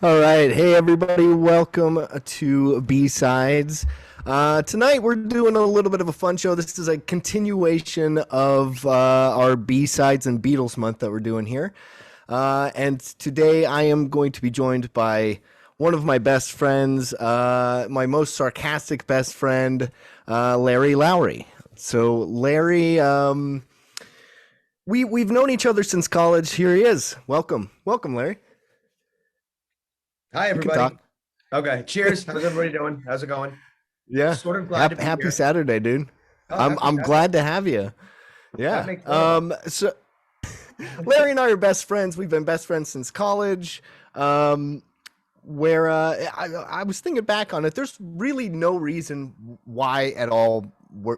All right. Hey, everybody. Welcome to B-Sides. Tonight, we're doing a little bit of a fun show. This is a continuation of our B-Sides and Beatles month that we're doing here. And today, I am going to be joined by one of my best friends, my most sarcastic best friend, Larry Lowry. So, Larry, we've known each other since college. Here he is. Welcome, Larry. Hi, You can everybody. talk. Okay, cheers. How's everybody doing? How's it going? Yeah. Sort of glad to Happy, be happy here. Saturday, dude. Oh, I'm happy I'm Saturday. glad to have you. That Yeah. makes one of us. So Larry and I are best friends. We've been best friends since college. Um, where I was thinking back on it, there's really no reason why at all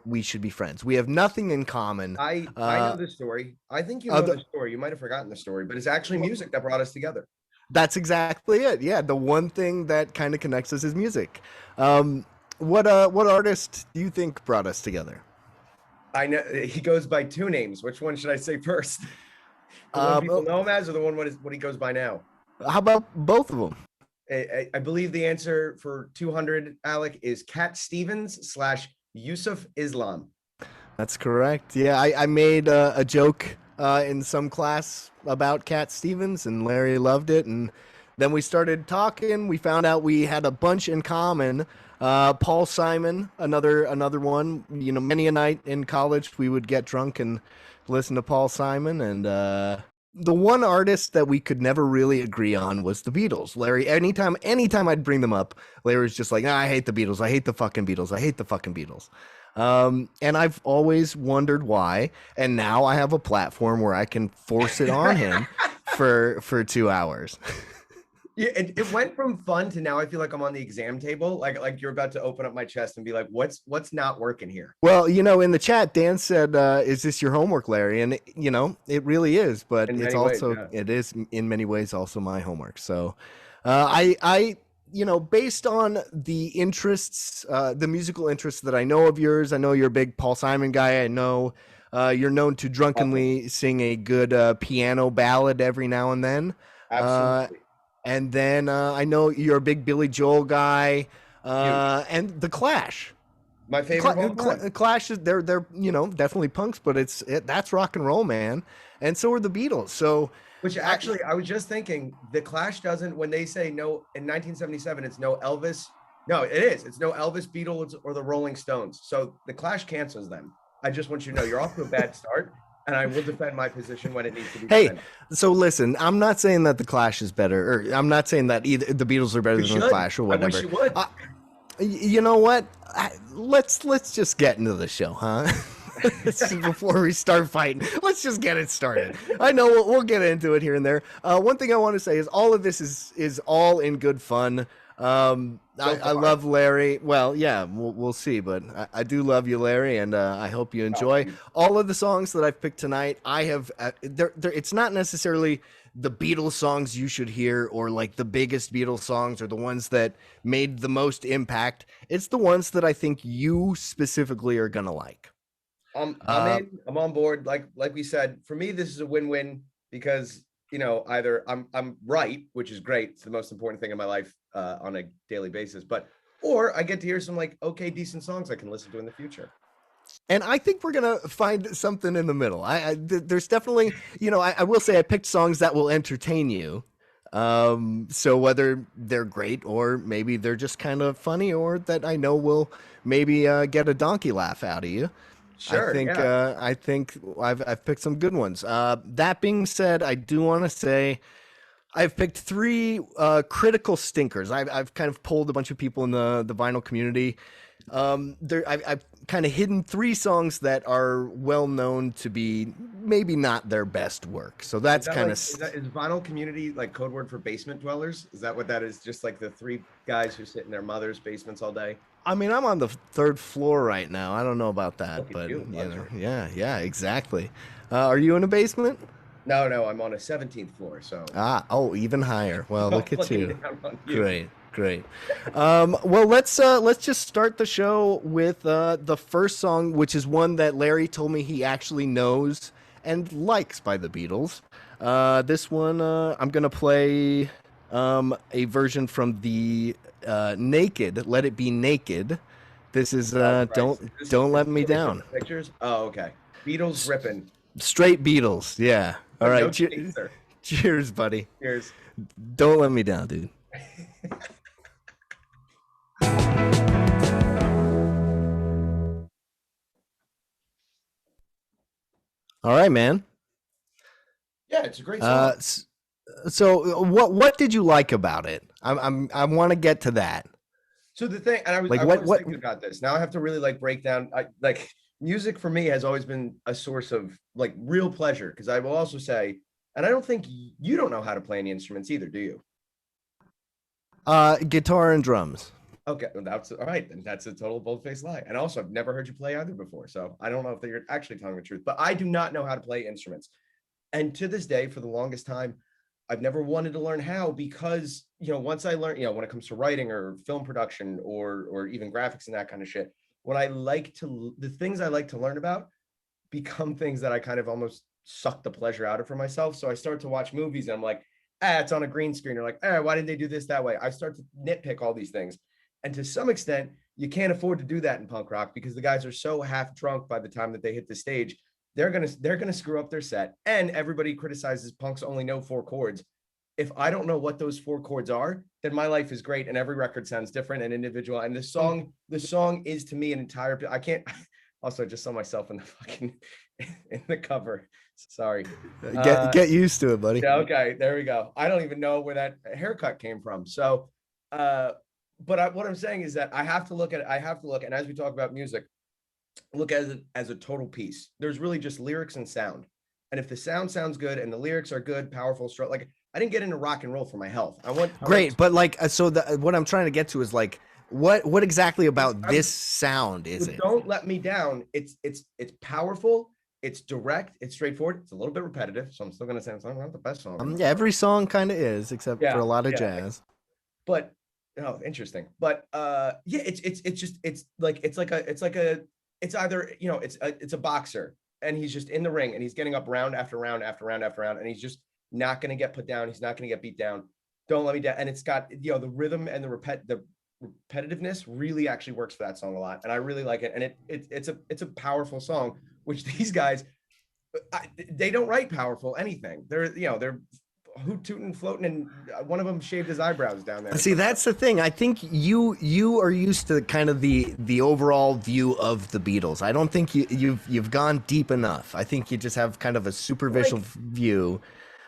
we should be friends. We have nothing in common. I know the story. I think you know Other, the story. You might have forgotten the story, but it's actually music that brought us together. that's exactly it. Yeah, the one thing that kind of connects us is music. What artist do you think brought us together? I know he goes by two names. Which one should I say first? The one people Um, know him as, or the one what he goes by now? how about both of them? I believe the answer for 200, Alec, is Cat Stevens slash Yusuf Islam. That's correct. Yeah, I made a joke in some class about Cat Stevens, and Larry loved it. And then we started talking. We found out we had a bunch in common. Paul Simon, another one. You know, many a night in college, we would get drunk and listen to Paul Simon. And the one artist that we could never really agree on was the Beatles. Larry, anytime I'd bring them up, Larry was just like, "Ah, I hate the Beatles. I hate the fucking Beatles. I hate the fucking Beatles." And I've always wondered why. And now I have a platform where I can force it on him for 2 hours. Yeah, it went from fun to now I feel like I'm on the exam table, like you're about to open up my chest and be like, what's not working here? Well, you know, in the chat, Dan said, "Is this your homework, Larry?" And you know, it really is, but In it's many ways, also yeah. it is in many ways also my homework. So, you know, based on the interests, the musical interests that I know of yours, I know you're a big Paul Simon guy. I know you're known to Awesome. drunkenly sing a good piano ballad every now and then. Uh, Absolutely. and then I know you're a big Billy Joel guy, Huge. and the Clash. My favorite of all time. Clash is they're you know definitely punks, but that's rock and roll, man. And so are the Beatles. So, Which I, actually, I was just thinking, the Clash doesn't, when they say no in 1977, it's no Elvis. No, it is. It's no Elvis, Beatles, or the Rolling Stones. So the Clash cancels them. I just want you to know you're off to a bad start, and I will defend my position when it needs to be hey, defended. so listen, I'm not saying that the Clash is better, or I'm not saying that either the Beatles are better You than the should. Clash or I wish whatever. you would. Uh, you know what? Let's just get into the show, huh? Before we start fighting, let's just get it started. I know we'll get into it here and there. One thing I want to say is all of this is all in good fun. So I far. love Larry. Well, yeah, we'll see, but I do love you, Larry, and I hope you Oh, enjoy dude. all of the songs that I've picked tonight. I have it's not necessarily the Beatles songs you should hear or like the biggest Beatles songs or the ones that made the most impact. It's the ones that I think you specifically are gonna like. I'm Uh, in. I'm on board. Like we said, for me, this is a win-win because either I'm right, which is great. It's the most important thing in my life on a daily basis, but or I get to hear some like okay, decent songs I can listen to in the future. and I think we're gonna find something in the middle. There's definitely, you know, I will say I picked songs that will entertain you. So whether they're great or maybe they're just kind of funny or that I know will maybe get a donkey laugh out of you. Sure, yeah. I think I've picked some good ones. That being said, I do want to say I've picked three critical stinkers. I've kind of polled a bunch of people in the vinyl community. I've kind of hidden three songs that are well known to be maybe not their best work. So Is that's that kind like of is vinyl community like code word for basement dwellers? Is that what that is? Just like the three guys who sit in their mother's basements all day? I mean, I'm on the third floor right now. I don't know about that, Look at but you, you know, luxury. yeah, exactly. Are you in a basement? No, no, I'm on a 17th floor, so Oh, even higher. Well, I'm look at looking you. down on you. Great. Well, let's just start the show with the first song, which is one that Larry told me he actually knows and likes by the Beatles. This one I'm gonna play. a version from the Naked, Let It Be Naked. This is Oh Christ. Don't Is Let this Me where they took Down. the pictures? Oh, okay. Beatles ripping. Straight Beatles. Yeah. All No right. chaser. Cheers, buddy. Cheers. Don't let me down, dude. All right, man. Yeah, it's a great Uh, song. so what did you like about it? I want to get to that. So the thing, and Like I what was what thinking about this. Now I have to really like break down. Like music for me has always been a source of like real pleasure because I will also say, and I don't think you don't know how to play any instruments either, do you? guitar and drums. Okay, well, that's all right. And that's a total bold-faced lie. And also, I've never heard you play either before, so I don't know if you're actually telling the truth. But I do not know how to play instruments, and to this day, for the longest time, I've never wanted to learn how because once I learn, when it comes to writing or film production or even graphics and that kind of shit, what I like to the things I like to learn about become things that I kind of almost suck the pleasure out of for myself. So I start to watch movies and I'm like, it's on a green screen. Or like, why didn't they do this that way? I start to nitpick all these things. And to some extent, you can't afford to do that in punk rock because the guys are so half drunk by the time that they hit the stage. They're gonna screw up their set. And everybody criticizes punks only know 4 chords. If I don't know what those 4 chords are, then my life is great and every record sounds different and individual. And the song is to me an entire I can't also I just saw myself in the fucking in the cover. Sorry. Get used to it, buddy. Yeah, okay, there we go. I don't even know where that haircut came from. So but what I'm saying is that I have to look, and as we talk about music, look at it as a total piece. There's really just lyrics and sound. And if the sound sounds good and the lyrics are good, powerful, strong, like I didn't get into rock and roll for my health. Great, but like, so what I'm trying to get to is like, what exactly about this sound is with it? Don't Let Me Down, it's powerful, it's direct, it's straightforward, it's a little bit repetitive. So I'm still gonna say it's not the best song. Yeah, every song kind of is, except for Yeah, a lot of yeah. jazz. But oh, interesting. But yeah, it's just it's either it's a boxer and he's just in the ring and he's getting up round after round after round after round and he's just not going to get put down. He's not going to get beat down. Don't Let Me Down. And it's got the rhythm and the repetitiveness really actually works for that song a lot, and I really like it. And it's a powerful song, which these guys they don't write powerful anything. They're hoot tooting floating, and one of them shaved his eyebrows down there. See, that's the thing. I think you are used to kind of the overall view of the Beatles. I don't think you've gone deep enough. I think you just have kind of a superficial view.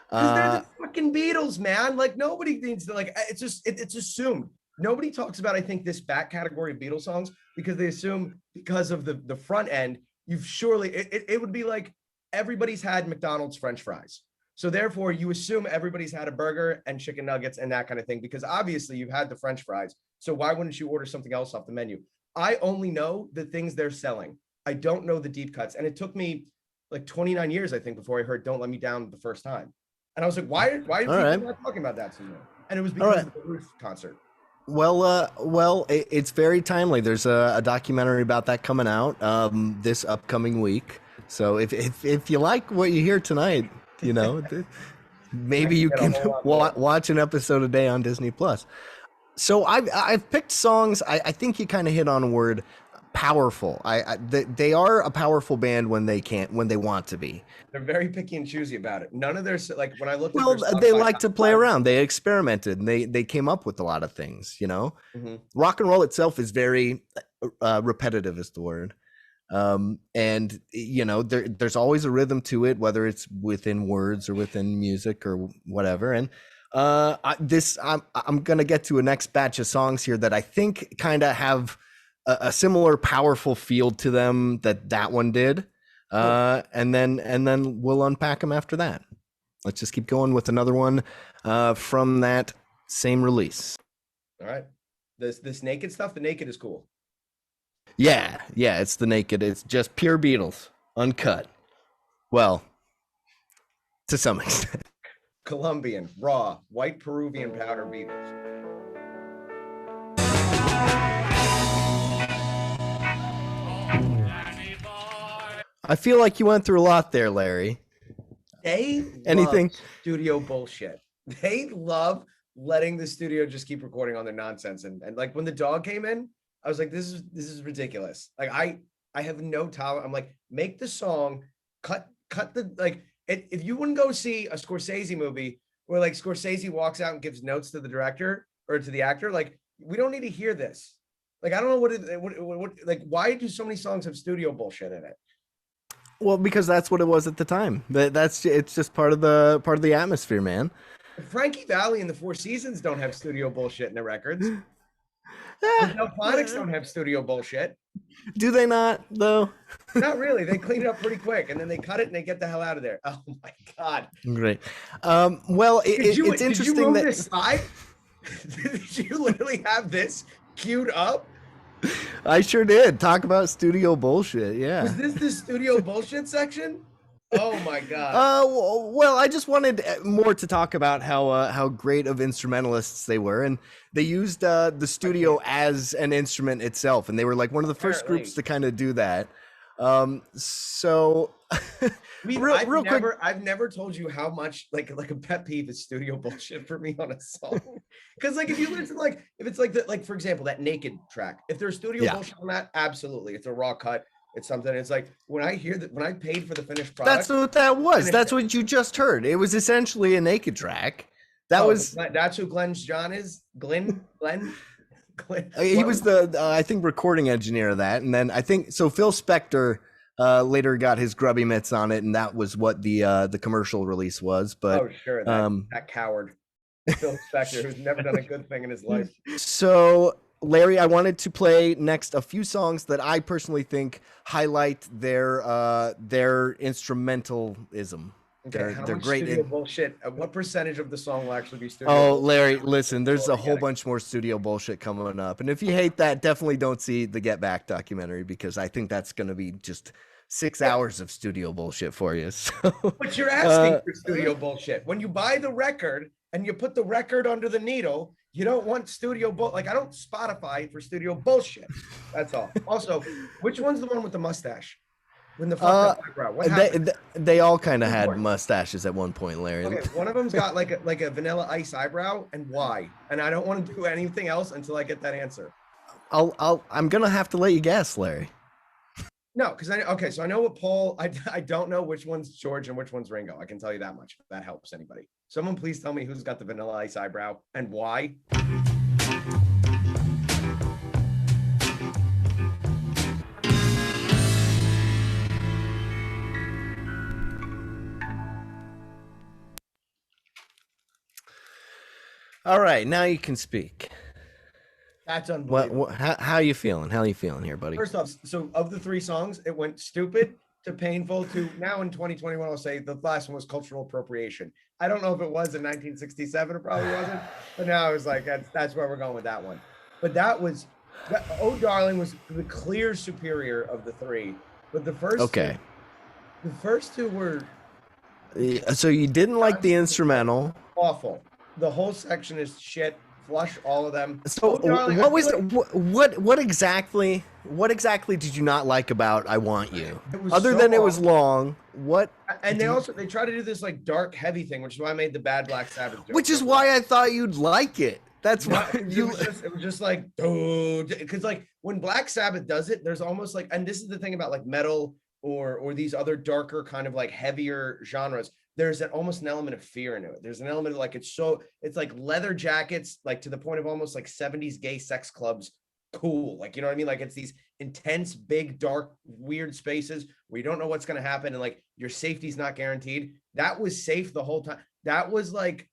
Because they're the fucking Beatles, man. Like nobody needs to it's assumed. Nobody talks about, I think, this back category of Beatles songs because they assume because of the front end, you've surely it would be like everybody's had McDonald's French fries. So therefore, you assume everybody's had a burger and chicken nuggets and that kind of thing, because obviously you've had the French fries. So why wouldn't you order something else off the menu? I only know the things they're selling. I don't know the deep cuts. And it took me like 29 years, I think, before I heard Don't Let Me Down the first time. And I was like, why are people not talking about that anymore? And it was because of the Roof concert. Well, it's very timely. There's a documentary about that coming out this upcoming week. So if you like what you hear tonight, maybe you can watch an episode a day on Disney Plus. So I've picked songs. I think you kind of hit on a word, powerful. They are a powerful band when they want to be. They're very picky and choosy about it. None of their like when I looked Well, at their they like to play around. They experimented and they came up with a lot of things. Mm-hmm. Rock and roll itself is very repetitive, is the word. And there's always a rhythm to it, whether it's within words or within music or whatever. And I'm gonna get to a next batch of songs here that I think kind of have a similar powerful feel to them that one did. And then we'll unpack them after that. Let's just keep going with another one from that same release. All right, this Naked stuff. The Naked is cool. Yeah, it's the Naked. It's just pure Beatles, uncut. Well, to some extent. Colombian, raw, white Peruvian powder Beatles. I feel like you went through a lot there, Larry. They Anything love studio bullshit. They love letting the studio just keep recording on their nonsense. And like when the dog came in, I was like, this is ridiculous. Like I have no tolerance. I'm like, make the song, cut the like. If you wouldn't go see a Scorsese movie where like Scorsese walks out and gives notes to the director or to the actor, like we don't need to hear this. Like I don't know what like why do so many songs have studio bullshit in it? Well, because that's what it was at the time. It's just part of the atmosphere, man. Frankie Valli and the Four Seasons don't have studio bullshit in their records. Eh, The Delphonics don't have studio bullshit. do they not though? Not really. They clean it up pretty quick and then they cut it and they get the hell out of there. Oh my God. Great. Well, it's interesting did you that this slide? Did you literally have this queued up? I sure did talk about studio bullshit. Yeah. Was this the studio bullshit section? Oh my God. Well, I just wanted more to talk about how great of instrumentalists they were, and they used the studio as an instrument itself, and they were like one of the first groups to kind of do that. So real quick, I've never told you how much like a pet peeve is studio bullshit for me on a song. Because like if you listen, like if it's like for example that Naked track, if there's studio bullshit on that, absolutely, it's a raw cut. It's something. It's like when I hear that when I paid for the finished product. That's what that was. That's what you just heard. It was essentially a Naked track. That's who Glenn John is. Glenn. He was the I think recording engineer of that, and then I think so. Phil Spector later got his grubby mitts on it, and that was what the commercial release was. But sure, that coward, Phil Spector, who's never done a good thing in his life. So, Larry, I wanted to play next a few songs that I personally think highlight their instrumentalism. Okay, they're great. Studio bullshit. What percentage of the song will actually be studio? Oh, Larry, listen, there's a whole bunch more studio bullshit coming up, and if you hate that, definitely don't see the Get Back documentary because I think that's going to be just 6 hours of studio bullshit for you. So, but you're asking for studio bullshit when you buy the record and you put the record under the needle. You don't want studio like I don't Spotify for studio bullshit. That's all. Also, which one's the one with the mustache? When the eyebrow? What happened? They all kind of had mustaches at one point, Larry. Okay, one of them's got like a Vanilla Ice eyebrow, and why? And I don't want to do anything else until I get that answer. I'm gonna have to let you guess, Larry. No, because so I know what Paul. I don't know which one's George and which one's Ringo. I can tell you that much. If that helps anybody. Someone please tell me who's got the Vanilla Ice eyebrow and why. All right, now you can speak. That's unbelievable. How you feeling? How you feeling here, buddy? First off, so of the 3 songs, it went stupid to painful to now in 2021. I'll say the last one was cultural appropriation. I don't know if it was in 1967. It probably wasn't, but now I was like, that's where we're going with that one. But Oh Darling was the clear superior of the 3. But the first two were. So you didn't like the instrumental? Awful. The whole section is shit. Flush all of them. So what exactly did you not like about I Want You? Other than it was long, what? And they try to do this like dark heavy thing, which is why I made the bad Black Sabbath joke. Which is why I thought you'd like it. That's why it was just like, dude, because like when Black Sabbath does it, there's almost like, and this is the thing about like metal or these other darker kind of like heavier genres. There's almost an element of fear into it. There's an element of like, it's like leather jackets, like to the point of almost like 70s gay sex clubs. Cool. Like, you know what I mean? Like it's these intense, big, dark, weird spaces where you don't know what's going to happen. And like your safety's not guaranteed. That was safe the whole time. That was like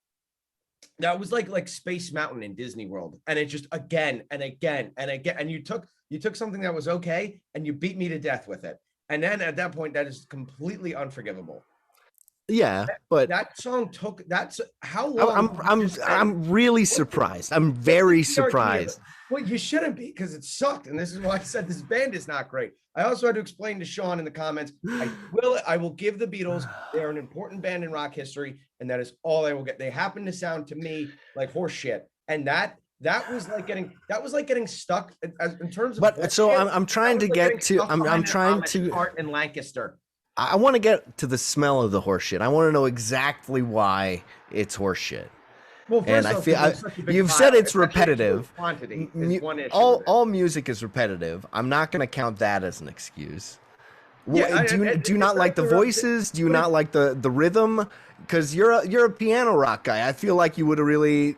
Space Mountain in Disney World. And it just again and again and again. And you took something that was okay and you beat me to death with it. And then at that point, that is completely unforgivable. Yeah, but that song that's how long. I'm really surprised. I'm very surprised. Well, you shouldn't be because it sucked, and this is why I said this band is not great. I also had to explain to Sean in the comments. I will give the Beatles. They are an important band in rock history, and that is all I will get. They happen to sound to me like horse shit, and that was like getting stuck in terms of. But so I'm trying to get to. I'm trying to. Art in Lancaster. I want to get to the smell of the horse shit. I want to know exactly why it's horse shit. Well, And first I off, feel there's such a big you've pile, said it's especially repetitive. quantity is one issue All with it. all music is repetitive. I'm not going to count that as an excuse. Yeah, Do you not like the voices? Do you but not like the rhythm? Because you're a piano rock guy. I feel like you would have really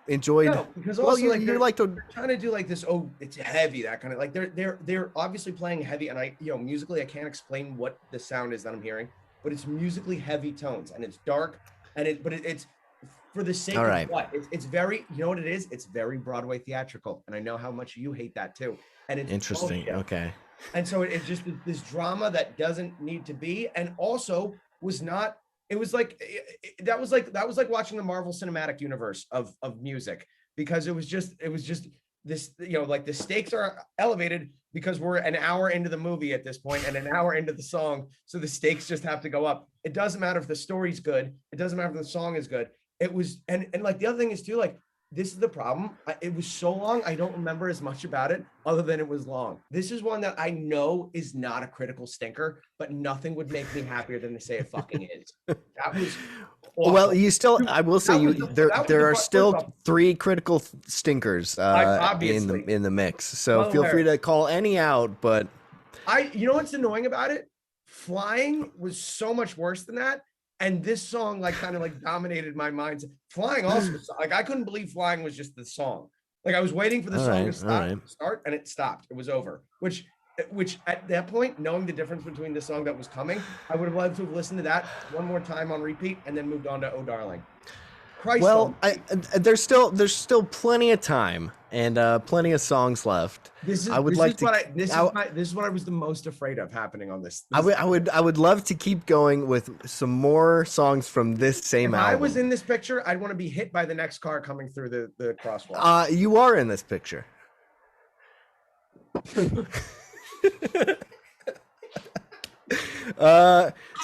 enjoyed. no, because Well, also you like you like to. they're trying to do like this. Oh, it's heavy, that kind of like they're obviously playing heavy, and musically I can't explain what the sound is that I'm hearing, but it's musically heavy tones and it's dark and it's for the sake All of right. what it's very what it is. It's very Broadway theatrical, and I know how much you hate that too. And it's Interesting. bullshit. Okay. And so it's just this drama that doesn't need to be, and also was not. It was like that was like watching the Marvel Cinematic Universe of music, because it was just this, like the stakes are elevated because we're an hour into the movie at this point and an hour into the song, so the stakes just have to go up. It doesn't matter if the story's good, it doesn't matter if the song is good. It was, and like the other thing is too, like this is the problem. It was so long, I don't remember as much about it other than it was long. This is one that I know is not a critical stinker, but nothing would make me happier than to say it fucking is. That was awful. Well, you still. I will say there are still off, 3 critical stinkers obviously in the mix. So well, feel free to call any out. But you know what's annoying about it? Flying was so much worse than that. And this song like kind of like dominated my mind. Flying also was, like I couldn't believe Flying was just the song. Like I was waiting for the song to start and it stopped. It was over. Which at that point, knowing the difference between the song that was coming, I would have loved to have listened to that one more time on repeat and then moved on to Oh Darling. Christ. Well, there's still plenty of time and plenty of songs left. This is what I was the most afraid of happening on this. I would love to keep going with some more songs from this same album. If I was in this picture, I'd want to be hit by the next car coming through the crosswalk. You are in this picture.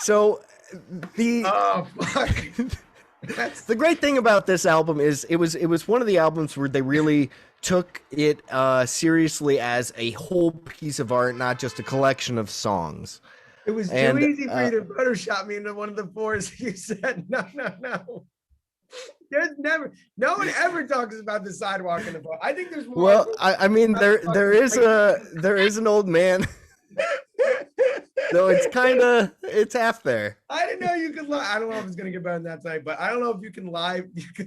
So the oh fuck. The great thing about this album is it was one of the albums where they really took it seriously as a whole piece of art, not just a collection of songs. It was too easy for you to Photoshop me into one of the 4s. You said no. There's no one ever talks about the sidewalk in the book. I think there's more. Well, I mean there is an old man. So it's half there. I didn't know you could live. I don't know if it's gonna get better than that tonight, but I don't know if you could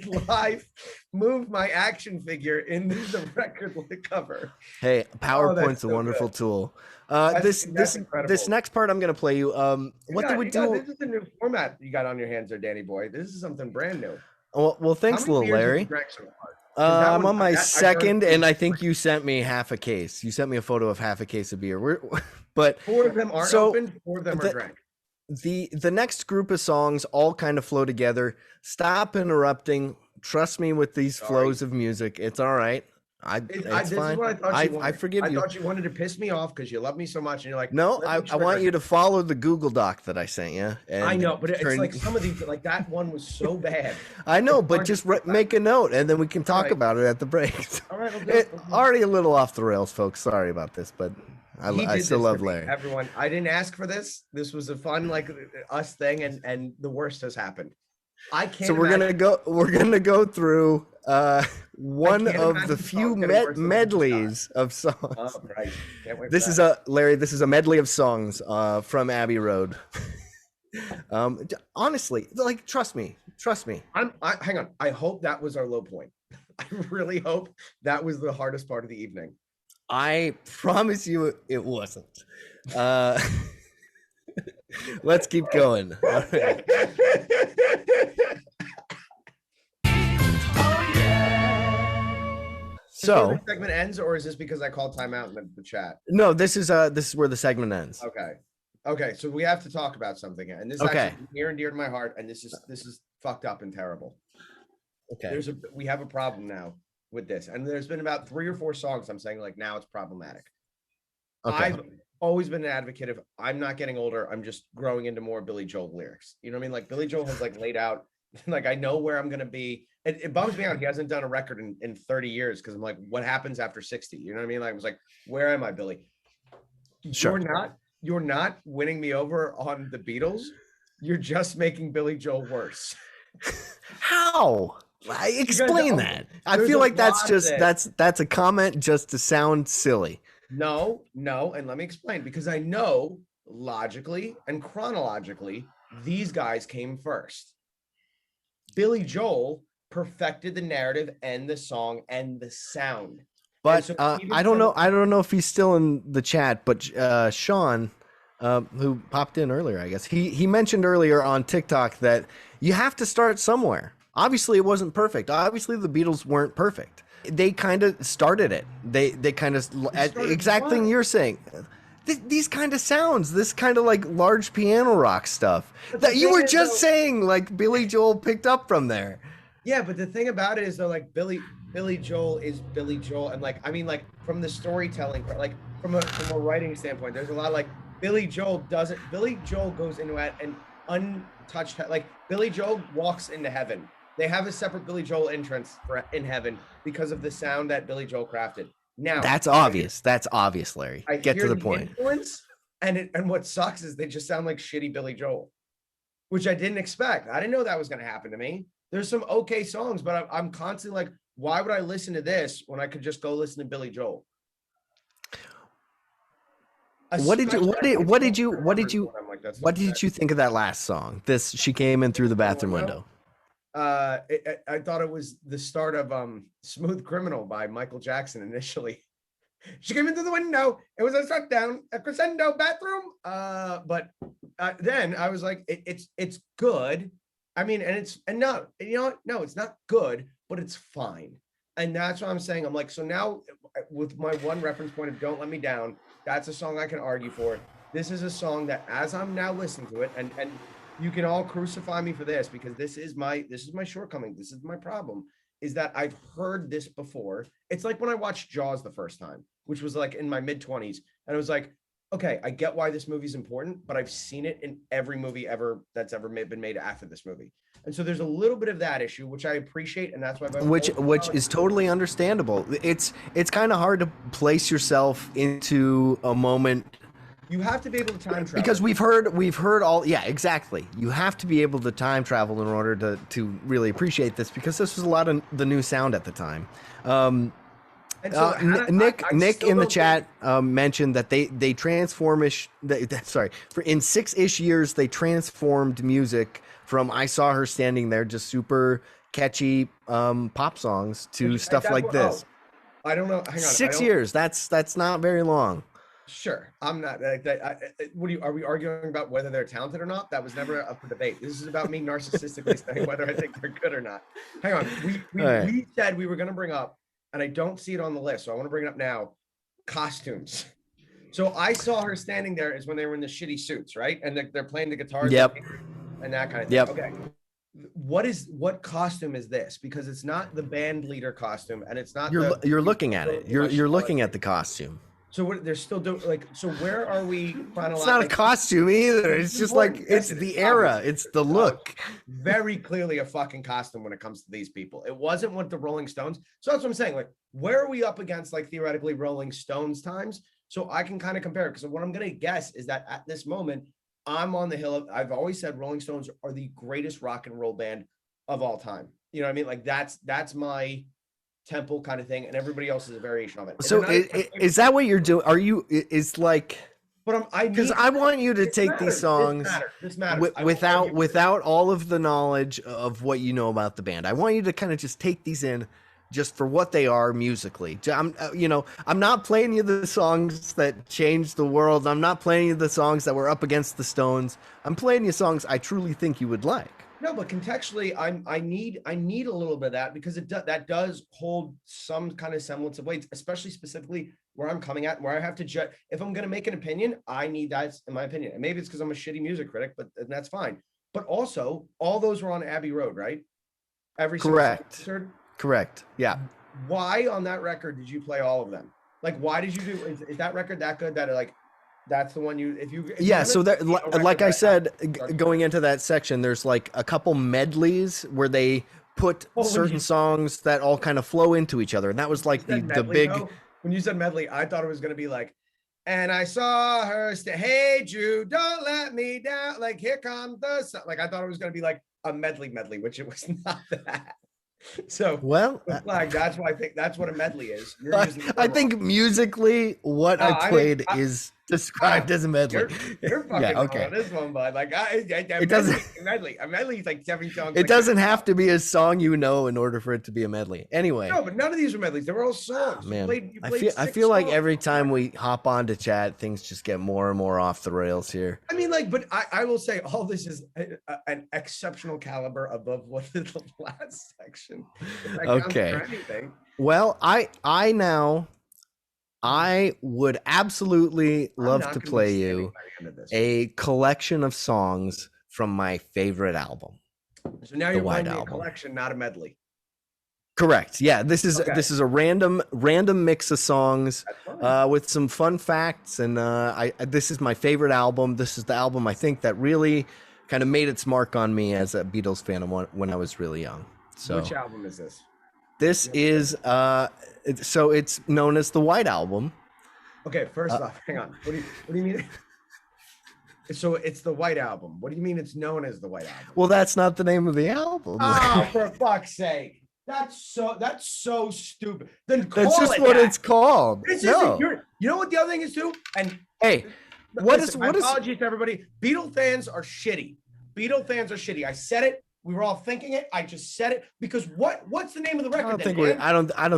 live move my action figure into the record cover. Hey, PowerPoint's a wonderful tool. This next part I'm gonna play you. What they would do. This is a new format you got on your hands there, Danny boy. This is something brand new. Well, thanks, little Larry. I'm on my second, and I think you sent me half a case. You sent me a photo of half a case of beer. But 4 of them aren't open. 4 of them are drank. The next group of songs all kind of flow together. Stop interrupting. Trust me with these flows of music. It's all right. It's fine. I forgive you. I thought you wanted to piss me off because you love me so much, and you're like, no, I want you to follow the Google Doc that I sent you. I know, but it's like some of these, like that one was so bad. I know, but just make a note, and then we can talk about it at the breaks. All right, already a little off the rails, folks. Sorry about this, but I still love Larry. Everyone, I didn't ask for this. This was a fun like us thing, and the worst has happened. I can't. So we're gonna go through one of the few medleys of songs. Oh, right. This is a medley of songs from Abbey Road. Honestly, like trust me. Hang on. I hope that was our low point. I really hope that was the hardest part of the evening. I promise you it wasn't. Let's keep going. All right. So the segment ends, or is this because I called timeout in the chat? No, this is where the segment ends. Okay. So we have to talk about something, and this is actually near and dear to my heart, and this is fucked up and terrible. Okay. We have a problem now with this, and there's been about 3 or 4 songs I'm saying like now it's problematic. Okay. I've always been an advocate of I'm not getting older, I'm just growing into more Billy Joel lyrics. You know what I mean? Like Billy Joel has like laid out, like I know where I'm gonna be. It bums me out. He hasn't done a record in 30 years because I'm like, what happens after 60? You know what I mean? Like I was like, where am I, Billy? Sure. You're not winning me over on the Beatles. You're just making Billy Joel worse. How? Explain that. I There's feel a like that's lot of just this. that's a comment just to sound silly. No, no, and let me explain, because I know logically and chronologically these guys came first. Billy Joel perfected the narrative and the song and the sound. And But so I even don't some know. I don't know if he's still in the chat. But Sean, who popped in earlier, I guess he mentioned earlier on TikTok that you have to start somewhere. Obviously, it wasn't perfect. Obviously, the Beatles weren't perfect. They kind of started it. They kind of started exact thing what? you're saying. These kind of sounds, this kind of like large piano rock stuff But the that you thing were is just though, saying, like Billy Joel picked up from there. yeah, but the thing about it is though, like Billy Joel is Billy Joel, and like I mean, like from the storytelling part, like from a writing standpoint, there's a lot like Billy Joel goes into it and untouched, like Billy Joel walks into heaven. They have a separate Billy Joel entrance for in heaven because of the sound that Billy Joel crafted. Now That's obvious. That's obvious, Larry. I Get to hear the the point. influence, and what sucks is they just sound like shitty Billy Joel, which I didn't expect. I didn't know that was going to happen to me. There's some okay songs, but I'm constantly like, why would I listen to this when I could just go listen to Billy Joel? What did you Especially, what I did think what did you Smoke what did Remembers you one. I'm like, that's so what sad. did you think of that last song? This She Came In Through the Bathroom Window. I thought it was the start of Smooth Criminal by Michael Jackson initially. She came into the window. It was a shutdown, a crescendo bathroom. But then I was like, it's good. I mean, and no, you know what? No, it's not good, but it's fine. And that's what I'm saying. I'm like, so now with my one reference point of "Don't Let Me Down," that's a song I can argue for. This is a song that, as I'm now listening to it, and you can all crucify me for this because this is my shortcoming. This is my problem. Is that I've heard this before. It's like when I watched Jaws the first time, which was like in my mid-20s, and I was like, okay, I get why this movie's important, but I've seen it in every movie ever that's ever been made after this movie. And so there's a little bit of that issue, which I appreciate, and that's why I've Which is totally understandable. It's kind of hard to place yourself into a moment you have to be able to time because travel. we've heard all, yeah, exactly. You have to be able to time travel in order to really appreciate this because this was a lot of the new sound at the time. And so I Nick still in the don't think chat mentioned that they transformish. Sorry, for in 6-ish years they transformed music from "I Saw Her Standing There" just super catchy pop songs to which at stuff that like point, this. I don't know. Hang on. I 6 don't years. That's not very long. Sure, I'm not like that. What are we arguing about whether they're talented or not? That was never up for debate. This is about me narcissistically saying whether I think they're good or not. Hang on, we All we right. we said we were going to bring up, and I don't see it on the list, so I want to bring it up now. Costumes. So I saw her standing there is when they were in the shitty suits, right? And they're playing the guitars Yep. and that kind of thing. Yep. Okay, what costume is this? Because it's not the band leader costume, and it's not the You're looking at it. my You're looking at the costume. so what they're still doing, like, so where are we It's not a chronologically? costume either. It's just like Yes, it's it is. the era. Obviously, It's the obviously, look. very clearly a fucking costume when it comes to these people. It wasn't with the Rolling Stones. So that's what I'm saying. Like, where are we up against, like, theoretically Rolling Stones times? So I can kind of compare it because what I'm going to guess is that at this moment, I'm on the hill of, I've always said Rolling Stones are the greatest rock and roll band of all time. You know what I mean? Like, that's my temple kind of thing, and everybody else is a variation of it. And So is that what you're doing? Are you? It's like but I because need I want you to this take these matters. This songs matters. This matters. I will without argue for this. without all of the knowledge of what you know about the band. I want you to kind of just take these in just for what they are musically. I'm not playing you the songs that changed the world. I'm not playing you the songs that were up against the Stones. I'm playing you songs I truly think you would like. No, but contextually, I need a little bit of that because that does hold some kind of semblance of weight, especially specifically where I'm coming at, where I have to judge. If I'm going to make an opinion, I need that in my opinion. And maybe it's because I'm a shitty music critic, but that's fine. But also, all those were on Abbey Road, right? Every single Correct. record. Correct. Yeah. Why on that record did you play all of them? Like, why did you do? Is that record that good that like that's the one you if you Yeah, so there, like I said, start going into that section, there's like a couple medleys where they put certain songs that all kind of flow into each other, and that was like the medley, big. though, when you said medley, I thought it was going to be like, and I saw her hey Jude, don't let me down, like here comes the sun. Like I thought it was going to be like a medley, which it was not that. So Well, the flag, that's why I think that's what a medley is. You're using the I wrong. think musically what I played is described as a medley. You're fucking Yeah, wrong okay. on this one, bud. Like It doesn't. a medley is like 7 songs. It like, doesn't have to be a song you know in order for it to be a medley. Anyway, no, but none of these are medleys. They were all songs. man, You I played feel six like songs. every time we hop on to chat, things just get more and more off the rails here. I mean, like, but I will say all this is an exceptional caliber above what the last section. If that counts Okay. for anything. Well, I would absolutely love to play you a collection of songs from my favorite album. So now the you're White playing me a Album. collection, not a medley. Correct. Yeah, this is Okay. a random mix of songs That's fine. with some fun facts, and this is my favorite album. This is the album I think that really kind of made its mark on me as a Beatles fan when I was really young. So Which album is this? this is so it's known as the White Album. Okay, first off, hang on. What do you mean? So it's the White Album. What do you mean it's known as the White Album? Well, that's not the name of the album. Oh, for fuck's sake. That's so stupid. Then call That's just it what that. it's called. This No. isn't you know what the other thing is too? And Hey, what is apologies to everybody. Beatle fans are shitty. I said it. We were all thinking it. I just said it because what's the name of the record? I don't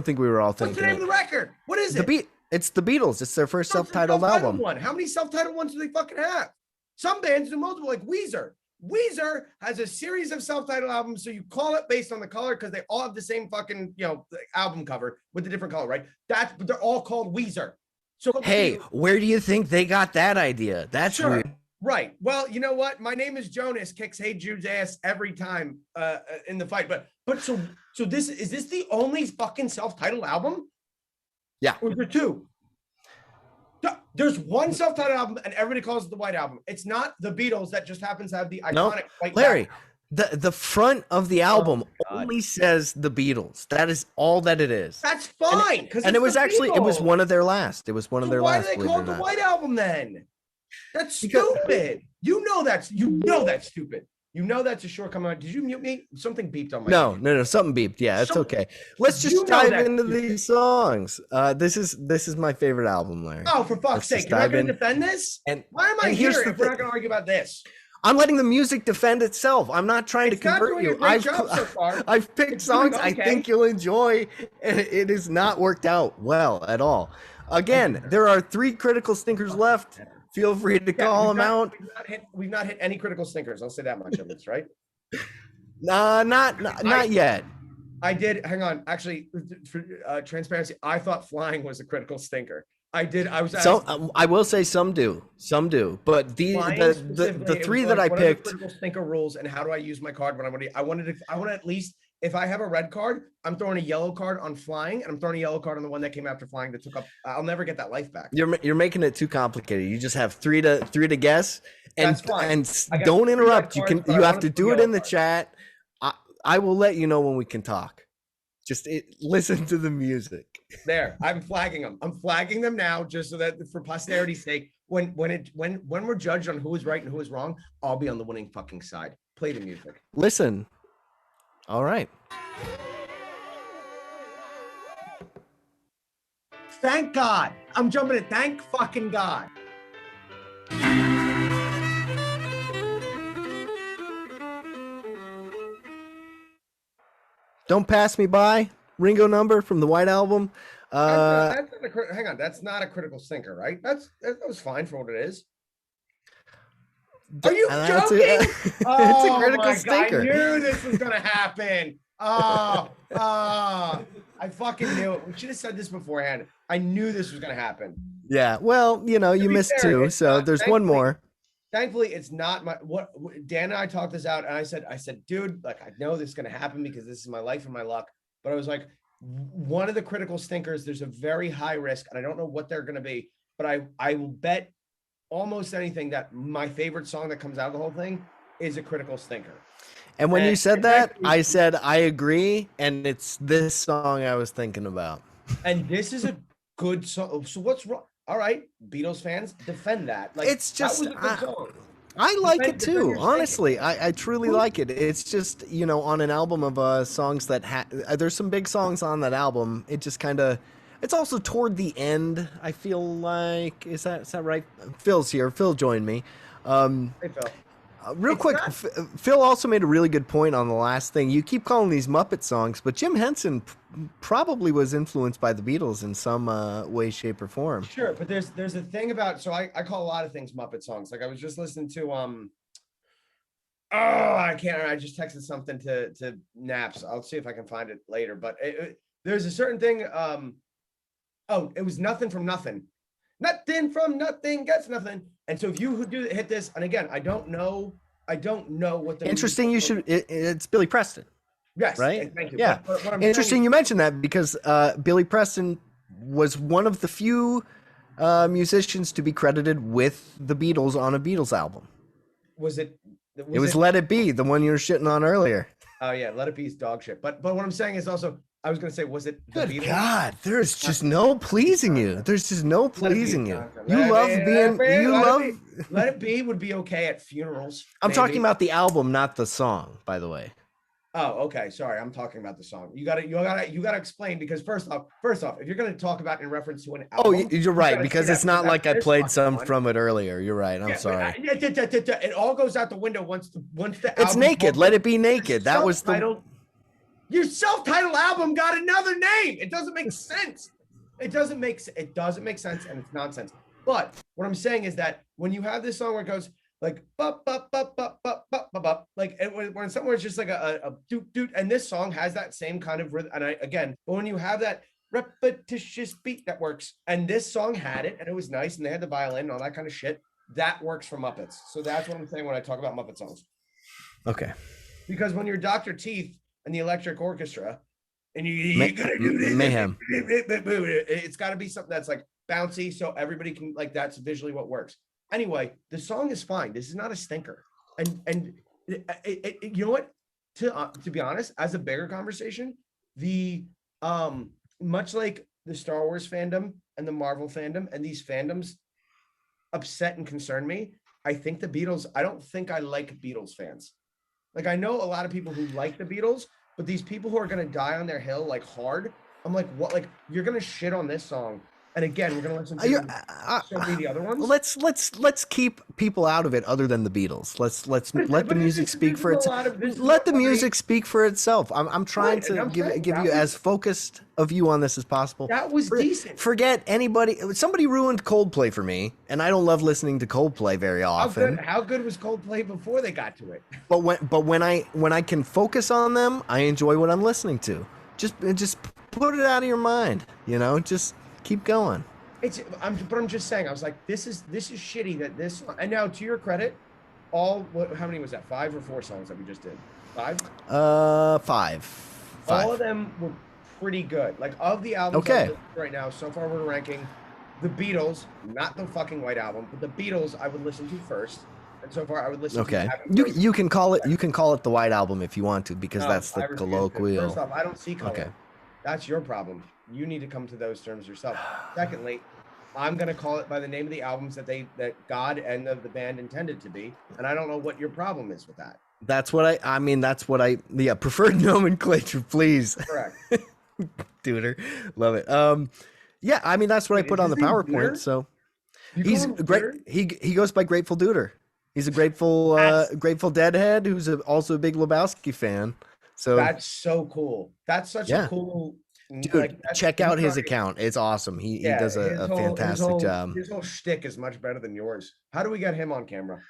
think we were all thinking. What's the name of the record? What is it? It's the Beatles. It's their first No, it's a self-titled album. one. How many self-titled ones do they fucking have? Some bands do multiple, like Weezer. Weezer has a series of self-titled albums, so you call it based on the color because they all have the same fucking album cover with the different color, right? But they're all called Weezer. So Hey, where do you think they got that idea? That's sure. weird. Right. Well, you know what? My Name is Jonas kicks Hey Jude's ass every time in the fight. But so this is this the only fucking self-titled album? Yeah. Or is there two? There's one self-titled album and everybody calls it the White Album. It's not the Beatles that just happens to have the iconic white Larry, background. the front of the album only says the Beatles. That is all that it is. That's fine. And it was actually it was one of their last. It was one of their why last. do they call it the White Album then? That's stupid. You know that's stupid. You know that's a shortcoming. Did you mute me? Something beeped on my No, something beeped. Yeah, it's okay. Let's just dive into these songs. This is my favorite album, Larry. Oh, for fuck's sake. You're not going to defend this? And why am I here if we're not going to argue about this? I'm letting the music defend itself. I'm not trying to convert you. I've picked songs I think you'll enjoy, and it has not worked out well at all. Again, there are 3 critical stinkers left. Feel free to call them out. We've not hit any critical stinkers. I'll say that much of this, right? Not yet. I did. Hang on. Actually, for transparency, I thought Flying was a critical stinker. I did. I was. I will say some do, but the 3 that I picked. Critical stinker rules and how do I use my card when I'm ready? I want to at least. If I have a red card, I'm throwing a yellow card on Flying, and I'm throwing a yellow card on the one that came after Flying that took up. I'll never get that life back. You're making it too complicated. You just have three to guess, and That's fine. Don't interrupt. You have to do it in the chat. I will let you know when we can talk. Just listen to the music. There, I'm flagging them. I'm flagging them now, just so that for posterity's sake, when we're judged on who is right and who is wrong, I'll be on the winning fucking side. Play the music. Listen. All right. Thank God. I'm jumping it. Thank fucking God. Don't Pass Me By, Ringo number from the White Album. Hang on. That's not a critical stinker, right? That was fine for what it is. Are you joking? It's a critical stinker. I knew this was going to happen. I fucking knew it. We should have said this beforehand. I knew this was going to happen. Yeah. Well, you missed fair, 2, so there's one more. Thankfully, it's not what Dan and I talked this out, and I said, dude, like, I know this is going to happen because this is my life and my luck. But I was like, one of the critical stinkers, there's a very high risk, and I don't know what they're going to be, but I will bet almost anything that my favorite song that comes out of the whole thing is a critical stinker. And when you said that, I said, I agree. And it's this song I was thinking about. And this is a good song. So what's wrong? All right, Beatles fans, defend that. Like, it's just, that was a good song. I like it Defend too. your snake. Honestly, I truly like it. It's just, on an album of songs that there's some big songs on that album. It just kind of, it's also toward the end. I feel like is that right? Phil's here. Phil joined me. Um, Hey, Phil. Real It's quick, not. Phil also made a really good point on the last thing. You keep calling these Muppet songs, but Jim Henson probably was influenced by the Beatles in some way, shape, or form. Sure, but there's a thing about, so I call a lot of things Muppet songs. Like I was just listening to I can't, I just texted something to Naps. I'll see if I can find it later. But there's a certain thing. Oh, it was Nothing from Nothing. Nothing from nothing gets nothing. And so if you hit this, and again, I don't know what the Interesting. You should. It's Billy Preston, yes, right? thank you. Yeah. But what I'm Interesting. saying, You mentioned that because Billy Preston was one of the few musicians to be credited with the Beatles on a Beatles album. was it It was Let It Be, the one you were shitting on earlier. Oh yeah, Let It Be's dog shit. But what I'm saying is also, I was gonna say, was it the Good Beatles? God, there's just no pleasing you. There's just no pleasing you. You Let love it be, being. let it be, You let it love. be. Let It Be would be okay at funerals. I'm maybe. talking about the album, not the song. By the way. Oh, okay. Sorry, I'm talking about the song. You gotta explain, because first off, if you're gonna talk about in reference to an Oh, album, you're right, because it's not like I played some one. from it earlier. You're right. I'm Yeah, sorry. it all goes out the window once the It's album Naked. Let It Be Naked. That was the. Your self-titled album got another name. It doesn't make sense. It doesn't make sense, and it's nonsense. But what I'm saying is that when you have this song where it goes like bup, bup, bup, bup, bup, bup, bup, bup, like when somewhere it's just like a doot doot, and this song has that same kind of rhythm. And but when you have that repetitious beat that works, and this song had it, and it was nice, and they had the violin and all that kind of shit, that works for Muppets. So that's what I'm saying when I talk about Muppet songs. Okay. Because when you're Dr. Teeth and the Electric Orchestra, and you gotta do this, mayhem. It's got to be something that's like bouncy, so everybody can, like, that's visually what works. Anyway, the song is fine. This is not a stinker. And you know what? To be honest, as a bigger conversation, the much like the Star Wars fandom and the Marvel fandom and these fandoms upset and concern me. I think the Beatles. I don't think I like Beatles fans. Like, I know a lot of people who like the Beatles, but these people who are going to die on their hill, like, hard, I'm like, what? Like, you're going to shit on this song. And again, we're going to listen to so many other ones. Let's keep people out of it other than the Beatles. Let's let the music speak for itself. Let the music speak for itself. I'm trying to give you as focused a view on this as possible. That was decent. Forget anybody. Somebody ruined Coldplay for me, and I don't love listening to Coldplay very often. How good was Coldplay before they got to it? But when I can focus on them, I enjoy what I'm listening to. Just put it out of your mind. Just keep going. But I'm just saying, I was like, this is shitty that this, and now to your credit, how many was that? 5 or 4 songs that we just did? 5? 5. All of them were pretty good. Like, of the albums right now, so far we're ranking the Beatles, not the fucking White Album, but the Beatles I would listen to first. And so far I would listen to you can call it the White Album if you want to, because that's the colloquial. First off, I don't see color. Okay. That's your problem. You need to come to those terms yourself. Secondly, I'm going to call it by the name of the albums that God and the band intended to be, and I don't know what your problem is with that. That's what I preferred nomenclature, please. Correct. Duder. Love it. Yeah, I mean, that's what I put on the PowerPoint. So he's great. He goes by Grateful Duder. He's a Grateful Deadhead who's also a big Lebowski fan. So that's so cool. That's such a cool. Dude, check out his account. It's awesome. He does a fantastic job. His whole shtick is much better than yours. How do we get him on camera?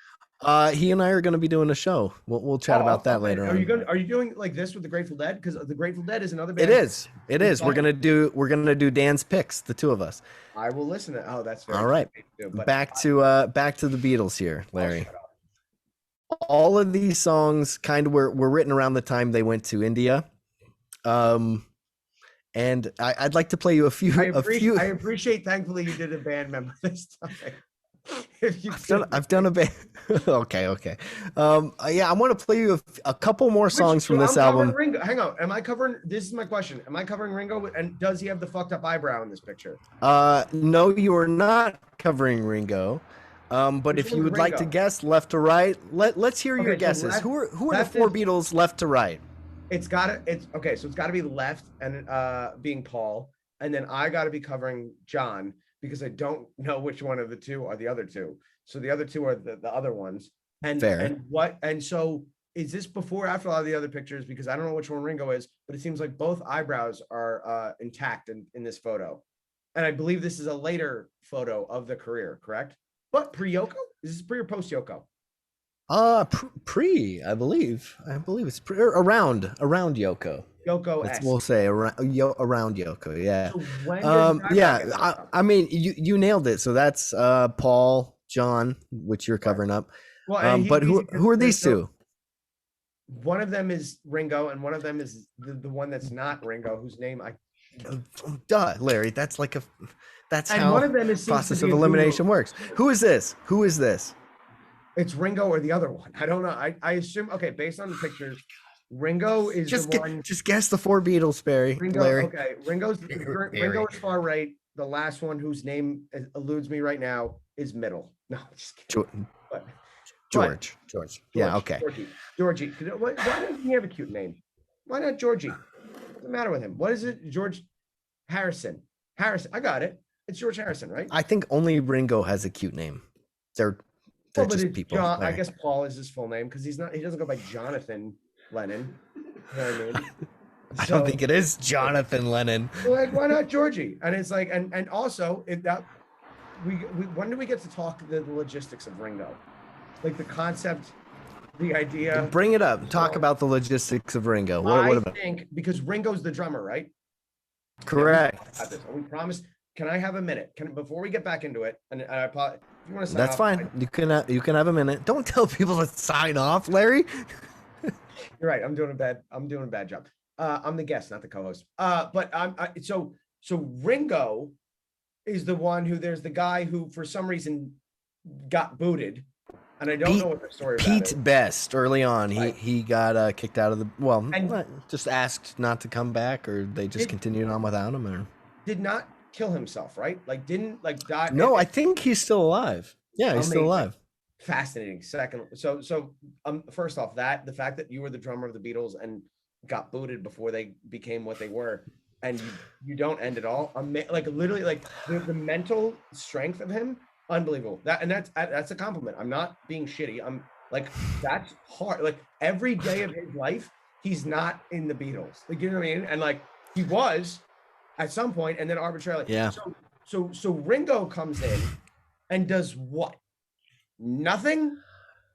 He and I are going to be doing a show. We'll chat about that later on. Are you doing like this with the Grateful Dead? Because the Grateful Dead is another band. It is. We're gonna do Dan's picks, the two of us. I will listen to. Oh, that's very all right. Back to the Beatles here, Larry. All of these songs kind of were written around the time they went to India. And I'd like to play you a few. I appreciate. Thankfully, you did a band member this time. I've done a band. Okay. I want to play you a couple more songs from this album. Ringo. Hang on. Am I covering? This is my question. Am I covering Ringo? And does he have the fucked up eyebrow in this picture? No, you are not covering Ringo. But Which if you one's would like to Ringo? guess left to right, let's hear your Okay, so guesses. left, Who are the left four is Beatles left to right? it's okay, so it's got to be left and being Paul, and then I got to be covering John because I don't know which one of the two are the other two. So the other two are the other ones. Fair. And so is this before or after a lot of the other pictures? Because I don't know which one Ringo is, but it seems like both eyebrows are intact in this photo. And I believe this is a later photo of the career, correct? But pre-Yoko? Is this pre or post-Yoko? Pre, I believe. I believe it's around Yoko. Yoko-esque. We'll say around Yoko. Yeah. So when does that Yeah. get knocked up? I mean, you nailed it. So that's Paul, John, which you're covering up. Well, and But who are these two? One of them is Ringo, and one of them is the one that's not Ringo, whose name I. Duh, Larry. That's And how one of them is process of elimination works. Who is this? Who is this? It's Ringo or the other one. I don't know. I assume, okay, based on the pictures, Ringo is the one. Just guess the four Beatles, Barry. Ringo, Larry. okay. Ringo is far right. The last one, whose name eludes me right now, is middle. No, I'm just kidding. George. Yeah, okay. Georgie. Why doesn't he have a cute name? Why not Georgie? What's the matter with him? What is it? George Harrison. I got it. It's George Harrison, right? I think only Ringo has a cute name. They're just people. John, I guess Paul is his full name because he doesn't go by Jonathan Lennon. You know what I mean? I don't think it is Jonathan Lennon. Like, why not Georgie? And it's like, and also when do we get to talk the logistics of Ringo? Like the concept, the idea. Bring it up. Talk about the logistics of Ringo. What about? I think because Ringo's the drummer, right? Correct. We promise. Can I have a minute? Before we get back into it? And I if you want to sign That's off, fine. You can have a minute. Don't tell people to sign off, Larry. You're right. I'm doing a bad job. I'm the guest, not the co-host. So Ringo is the one who there's the guy who for some reason got booted. And I don't know what the story Pete is. Best early on, Right. he got kicked out of the just asked not to come back, or they just continued on without him, or did not kill himself, right? Like didn't like die. No, I think he's still alive. Yeah, he's still alive. Fascinating. Second, so first off, the fact that you were the drummer of the Beatles and got booted before they became what they were, and you don't end it all. Like literally, like the mental strength of him. Unbelievable. That's a compliment. I'm not being shitty. I'm like, that's hard. Like every day of his life, he's not in the Beatles. Like, you know what I mean? And like he was at some point, and then arbitrarily. Yeah. So Ringo comes in and does what? Nothing.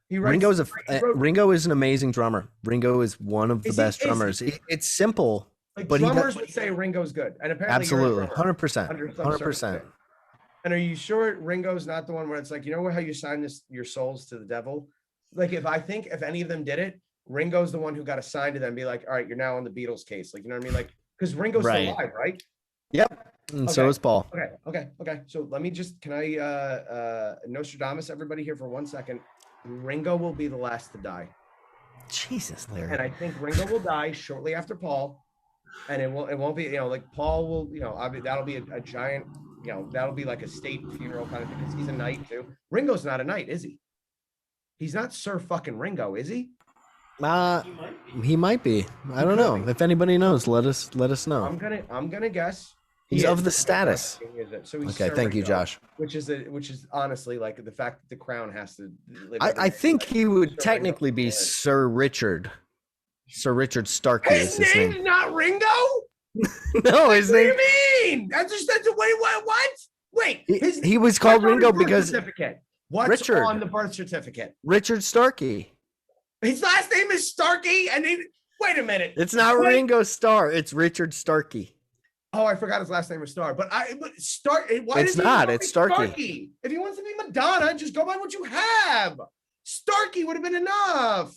Ringo is an amazing drummer. Ringo is one of the best drummers. It's simple, like but drummers would say Ringo's good, and apparently absolutely 100%. And are you sure Ringo's not the one where it's like, you know how you sign your souls to the devil? Like if any of them did it, Ringo's the one who got assigned to them and be like, all right, you're now on the Beatles case. Like, you know what I mean? Like, because Ringo's still alive, right? Yep. And so is Paul. Okay. So let me can I Nostradamus everybody here for 1 second. Ringo will be the last to die. Jesus, Larry. And I think Ringo will die shortly after Paul. And it won't be, like Paul will, that'll be a giant, that'll be like a state funeral kind of thing because he's a knight too. Ringo's not a knight, is he? He's not Sir fucking Ringo, is he? He might be. I don't know. If anybody knows, let us know. I'm gonna guess. He's of the status. So he's okay, Sir thank you, Ringo, Josh. Which is honestly like the fact that the crown has to live. I think he would technically be Sir Richard. Sir Richard Starkey is his name. His name's not Ringo? No, his name. What do you mean? That's what? Wait. He was called Ringo because What's Richard on the birth certificate? Richard Starkey. His last name is Starkey, and wait a minute. It's not Ringo Starr. It's Richard Starkey. Oh, I forgot his last name was Starr. But Starkey. Why it's not. It's Starkey. If he wants to be Madonna, just go by what you have. Starkey would have been enough.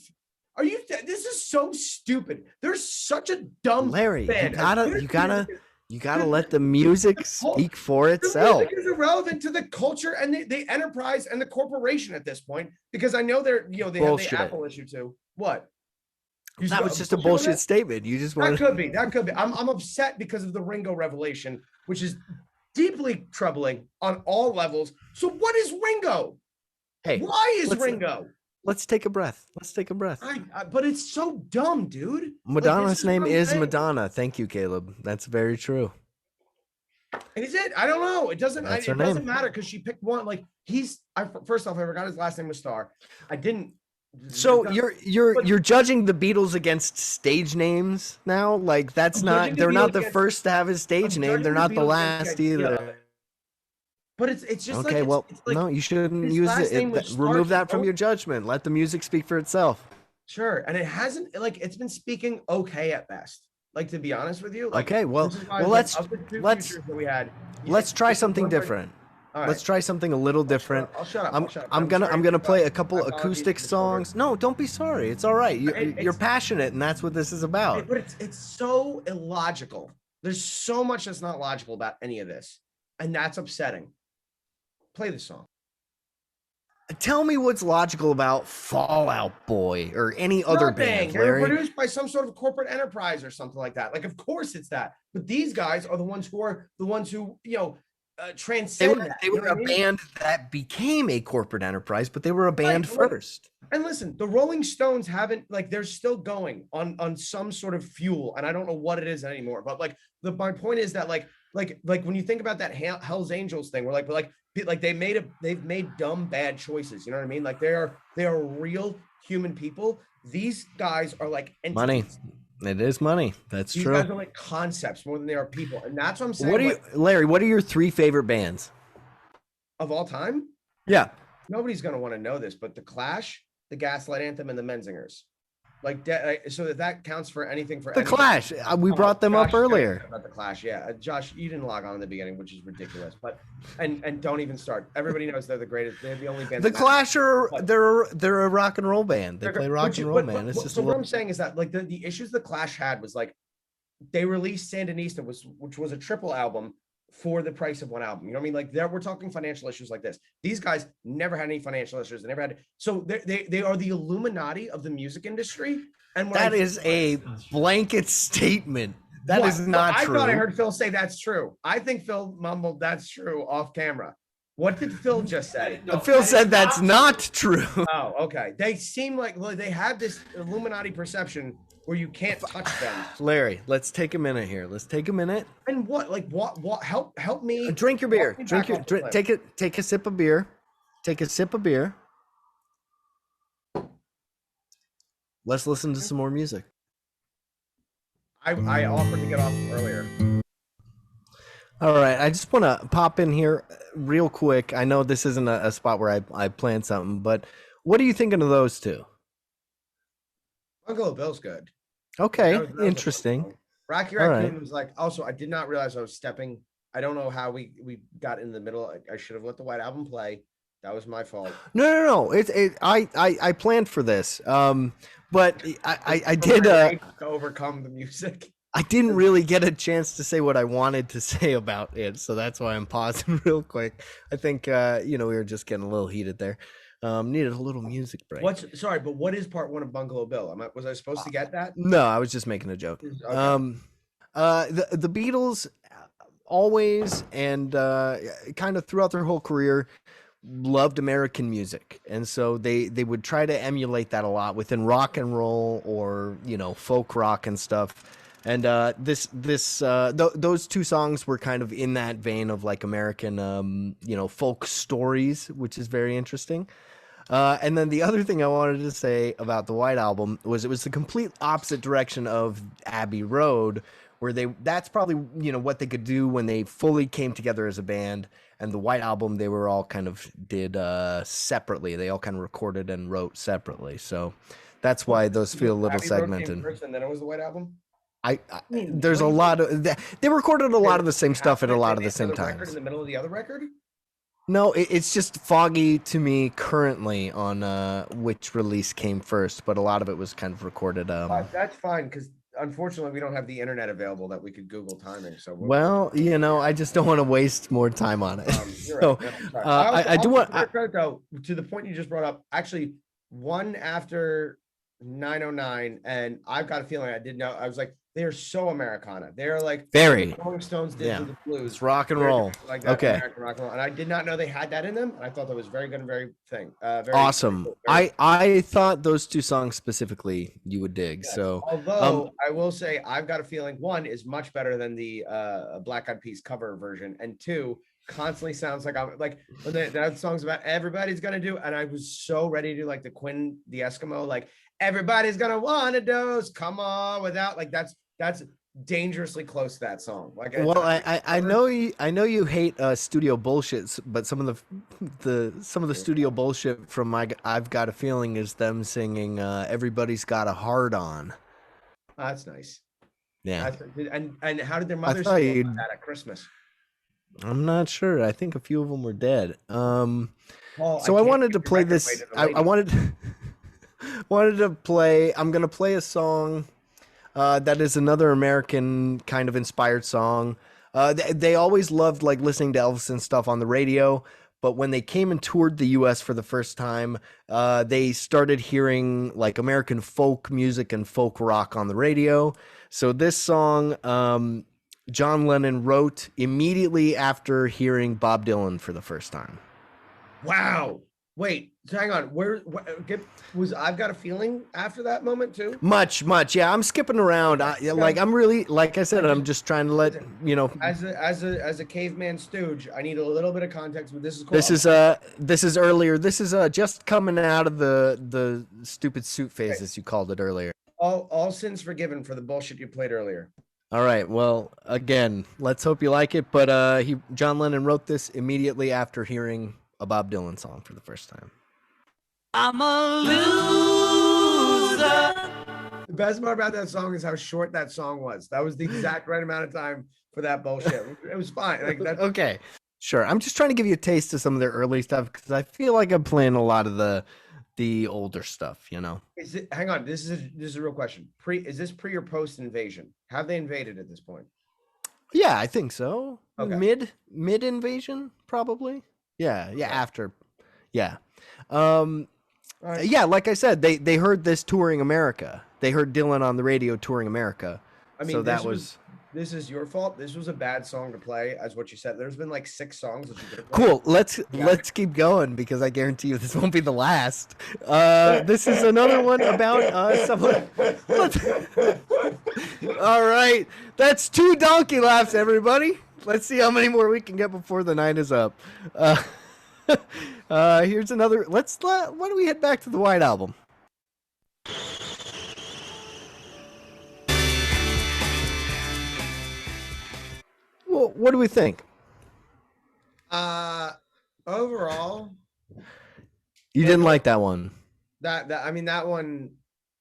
This is so stupid. There's such a dumb Larry. fan. You gotta let the music speak for itself. The music is irrelevant to the culture and the enterprise and the corporation at this point because I know they have the Apple issue too. What? That was just a bullshit statement. You just want that could be. I'm upset because of the Ringo revelation, which is deeply troubling on all levels. So what is Ringo? Hey, Why is let's Ringo? let's take a breath. Let's take a breath. But it's so dumb, dude. Like, this Madonna's is what name I'm is saying. Madonna. Thank you, Caleb. That's very true. Is it? I don't know. It doesn't. That's her It doesn't name. matter because she picked one. Like first off, I forgot his last name was Starr. I didn't. So you're judging the Beatles against stage names now? Like that's I'm not judging the they're not Beatles the against- first to have a stage I'm name. They're judging the not the Beatles against last the idea of either. it. But it's just Okay, like well, it's like no, you shouldn't his use last it. name was Starr, Remove that from bro. your judgment. Let the music speak for itself. Sure, and it hasn't like it's been speaking okay at best. Like to be honest with you, like Okay, well, this is why well, like, of the two let's futures that we had. let's try something different. All right. Let's try something a little different. I'll shut up. I'm I'll shut up. I'm I'm gonna sorry I'm to gonna play a interrupt. couple My apologies acoustic to the children. songs. No, don't be sorry. It's all right. You're passionate, and that's what this is about. But it's so illogical. There's so much that's not logical about any of this, and that's upsetting. Play the song. Tell me what's logical about Fall Out Boy or any other band, They were Larry. produced by some sort of corporate enterprise or something like that. Like, of course it's that. But these guys are the ones who transcend that. They were a band that became a corporate enterprise, but they were a band Right, first. And listen, the Rolling Stones haven't like they're still going on some sort of fuel, and I don't know what it is anymore. But like my point is that like when you think about that Hell's Angels thing, we're like they've made dumb bad choices. You know what I mean? Like they are real human people. These guys are like entities. Money. It is money. That's These true. guys are like concepts more than they are people, and that's what I'm saying. What are you, Larry? What are your 3 favorite bands of all time? Yeah. Nobody's gonna want to know this, but the Clash, the Gaslight Anthem, and the Menzingers. So that counts for anything for the Clash. We brought them up earlier. About the Clash, yeah. Josh, you didn't log on in the beginning, which is ridiculous. But and don't even start. Everybody knows they're the greatest. They're the only band. The Clash are they're a rock and roll band. They play rock and roll, man. It's just so what I'm saying is that like the issues the Clash had was like they released Sandinista, which was a triple album for the price of one album. You know what I mean? Like we're talking financial issues like this. These guys never had any financial issues. They never had. So they are the Illuminati of the music industry. And that is a blanket statement. That is not true. I thought I heard Phil say that's true. I think Phil mumbled that's true off camera. What did Phil just say? No, Phil said that's not true. Oh, okay. They seem like they have this Illuminati perception where you can't touch them. Larry, let's take a minute here. Let's take a minute. And what help me drink your beer. Take a sip of beer. Take a sip of beer. Let's listen to some more music. I offered to get off earlier. All right, I just want to pop in here real quick. I know this isn't a spot where I planned something, but what are you thinking of those two? Uncle Bill's good. Okay, interesting. Rocky Raccoon was like, also, I did not realize I was stepping. I don't know how we got in the middle. I should have let the White Album play. That was my fault. No. I planned for this. But I did to overcome the music. I didn't really get a chance to say what I wanted to say about it, so that's why I'm pausing real quick. I think we were just getting a little heated there. Needed a little music break. Sorry, but what is part 1 of Bungalow Bill? Was I supposed to get that? No, I was just making a joke. Okay. The Beatles always and kind of throughout their whole career loved American music, and so they would try to emulate that a lot within rock and roll or folk rock and stuff. And those two songs were kind of in that vein of like American folk stories, which is very interesting. And then the other thing I wanted to say about the White Album was it was the complete opposite direction of Abbey Road, where that's probably what they could do when they fully came together as a band. And the White Album, they were all kind of did separately. They all kind of recorded and wrote separately. So that's why those feel a little segmented. First and then it was the White Album. There's a lot of they recorded a lot of the same stuff at a lot of the same times. In the middle of the other record. No, it's just foggy to me currently on which release came first, but a lot of it was kind of recorded. That's fine because unfortunately we don't have the internet available that we could Google timing. So I just don't want to waste more time on it. So right. I do want credit though to the point you just brought up. Actually, one after 909, and I've got a feeling I didn't know. I was like, they're so Americana. They're like Very. what Rolling Stones did with the blues. It's rock and They're roll. like that Okay. American rock and roll. And I did not know they had that in them. And I thought that was very good and very very Awesome. cool, very I thought those two songs specifically you would dig. yes. So although I will say I've got a feeling one is much better than the Black Eyed Peas cover version, and two constantly sounds like I'm like when that song's about everybody's gonna do, and I was so ready to do like the Quinn the Eskimo, like everybody's gonna want a dose, come on, without like that's dangerously close to that song. Like well, I know you hate studio bullshit, but some of the studio bullshit from I've Got a Feeling is them singing Everybody's Got a Hard On. That's nice. Yeah. And how did their mother thought sing that at Christmas? I'm not sure. I think a few of them were dead. Well, So I wanted to play this. I wanted to play. I'm gonna play a song that is another American kind of inspired song. They always loved like listening to Elvis and stuff on the radio, but when they came and toured the U.S. for the first time, they started hearing like American folk music and folk rock on the radio. So this song, John Lennon wrote immediately after hearing Bob Dylan for the first time. Wow. Wait, hang on. Was I've Got a Feeling after that moment too? Much. Yeah, I'm skipping around. I'm really, like I said, I'm just trying to let you know. As a caveman stooge, I need a little bit of context. But this is cool. This is earlier. This is just coming out of the stupid suit phase, as you called it earlier. All sins forgiven for the bullshit you played earlier. All right. Well, again, let's hope you like it. But John Lennon wrote this immediately after hearing a Bob Dylan song for the first time. I'm a loser. The best part about that song is how short that song was. That was the exact right amount of time for that bullshit. It was fine. Like that's okay. Sure. I'm just trying to give you a taste of some of their early stuff because I feel like I'm playing a lot of the older stuff, you know. Hang on. This is a real question. Is this pre or post invasion? Have they invaded at this point? Yeah, I think so. Okay. Mid invasion, probably. Yeah, after. Yeah. Right. Yeah, like I said, they heard this touring America. They heard Dylan on the radio touring America. I mean, so this is your fault. This was a bad song to play, as what you said. There's been like 6 songs that you could have played. Cool. Let's keep going because I guarantee you this won't be the last. This is another one about someone. All right, that's 2 donkey laughs, everybody. Let's see how many more we can get before the night is up. Here's another. Why don't we head back to the White Album? Well, what do we think? Overall, you didn't like that one. That one.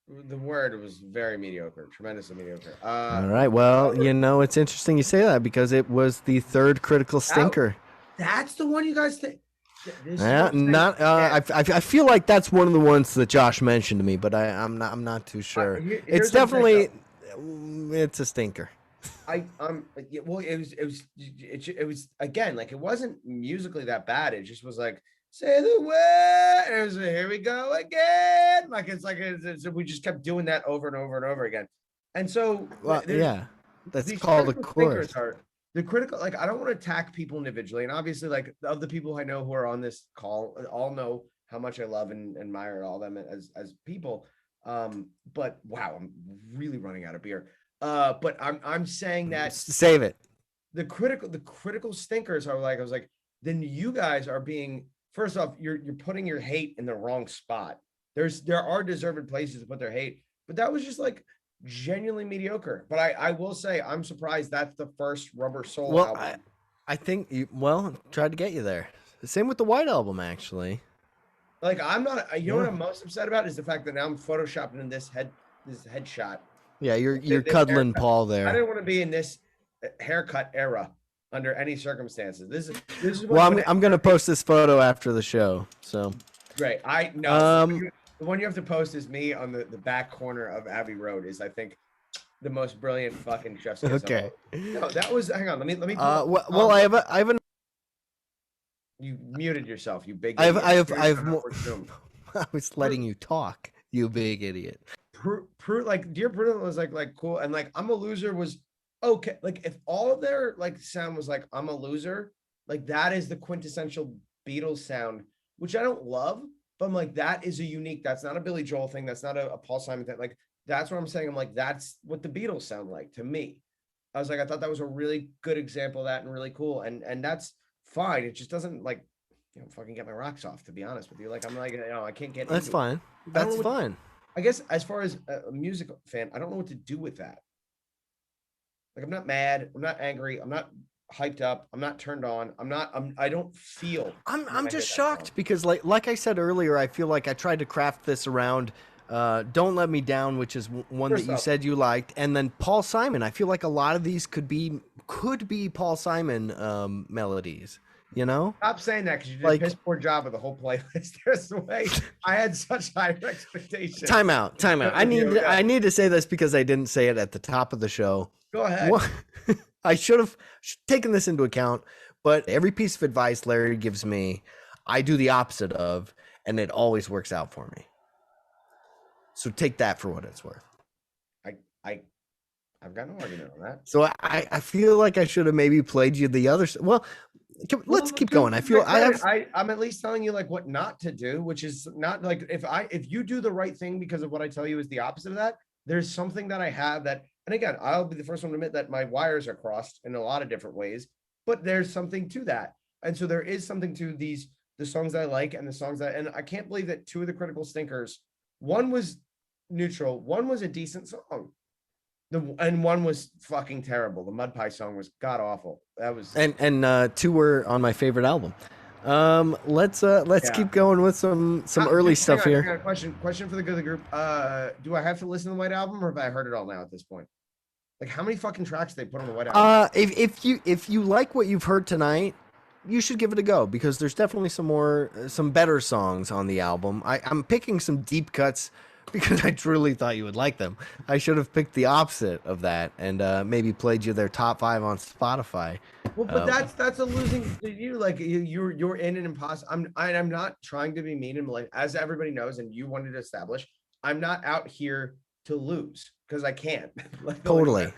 The word was very mediocre, tremendously mediocre. All right. Well, you know, it's interesting you say that because it was the 3rd critical stinker. That's the one you guys think. I feel like that's one of the ones that Josh mentioned to me, but I'm not too sure. It's definitely it's a stinker. Well, it was again like it wasn't musically that bad. It just was like say the word. And it was here we go again. Like we just kept doing that over and over and over again. And so that's called a chorus. The critical, like, I don't want to attack people individually. And obviously, like, of the people I know who are on this call, all know how much I love and admire all them as people. But wow, I'm really running out of beer. But I'm saying that save it. The critical stinkers are like, I was like, then you guys are being, first off, you're putting your hate in the wrong spot. There are deserved places to put their hate, but that was just like genuinely mediocre. But I will say I'm surprised that's the first Rubber Soul album. I think tried to get you there. The same with the White Album, actually. Like I'm not. You know what I'm most upset about is the fact that now I'm photoshopping in this headshot. Yeah, you're cuddling haircut. Paul there. I didn't want to be in this haircut era under any circumstances. This is. Well, I'm gonna post this photo after the show. So. Great. I know. The one you have to post is me on the back corner of Abbey Road. Is I think the most brilliant fucking chef's kiss. Okay. No, that was. Hang on. Let me. Well, I have an. You muted yourself. You big. I have more. I was letting you talk. You big idiot. like Dear Prudence was like cool, and like I'm a Loser was okay. Like if all of their like sound was like I'm a Loser, like that is the quintessential Beatles sound, which I don't love, but I'm like that is a unique. That's not a Billy Joel thing. That's not a Paul Simon thing. Like that's what I'm saying. I'm like that's what the Beatles sound like to me. I was like I thought that was a really good example of that and really cool, and that's fine. It just doesn't like fucking get my rocks off, to be honest with you. Like I'm like I can't get. That's fine. That's fine. I guess as far as a music fan, I don't know what to do with that. Like I'm not mad, I'm not angry, I'm not hyped up, I'm not turned on, I don't feel. I'm just shocked because like I said earlier, I feel like I tried to craft this around Don't Let Me Down, which is one that you said you liked, and then Paul Simon. I feel like a lot of these could be Paul Simon melodies. You know, stop saying that because you did a piss poor job of the whole playlist. There's no way I had such high expectations. Time out. I need to say this because I didn't say it at the top of the show. Go ahead. I should have taken this into account, but every piece of advice Larry gives me, I do the opposite of, and it always works out for me. So take that for what it's worth. I've got no argument on that. So I feel like I should have maybe played you the other. Well, let's keep going. I feel I'm at least telling you like what not to do, which is not like if you do the right thing because of what I tell you is the opposite of that. There's something that I have that, and again, I'll be the first one to admit that my wires are crossed in a lot of different ways, but there's something to that. And so there is something to the songs that I like and the songs and I can't believe that two of the critical stinkers, one was neutral, one was a decent song. And one was fucking terrible. The Mud Pie song was god awful. That was and two were on my favorite album. Let's keep going with some early stuff here. I got a question for the good of the group. Do I have to listen to the White Album, or have I heard it all now at this point? Like how many fucking tracks they put on the White Album? If you like what you've heard tonight, you should give it a go because there's definitely some better songs on the album. I'm picking some deep cuts because I truly thought you would like them. I should have picked the opposite of that and maybe played you their top 5 on Spotify. Well, but that's a losing to you. Like you're in an imposter. I'm not trying to be mean and malicious, as everybody knows, and you wanted to establish. I'm not out here to lose because I can't. Like, totally. At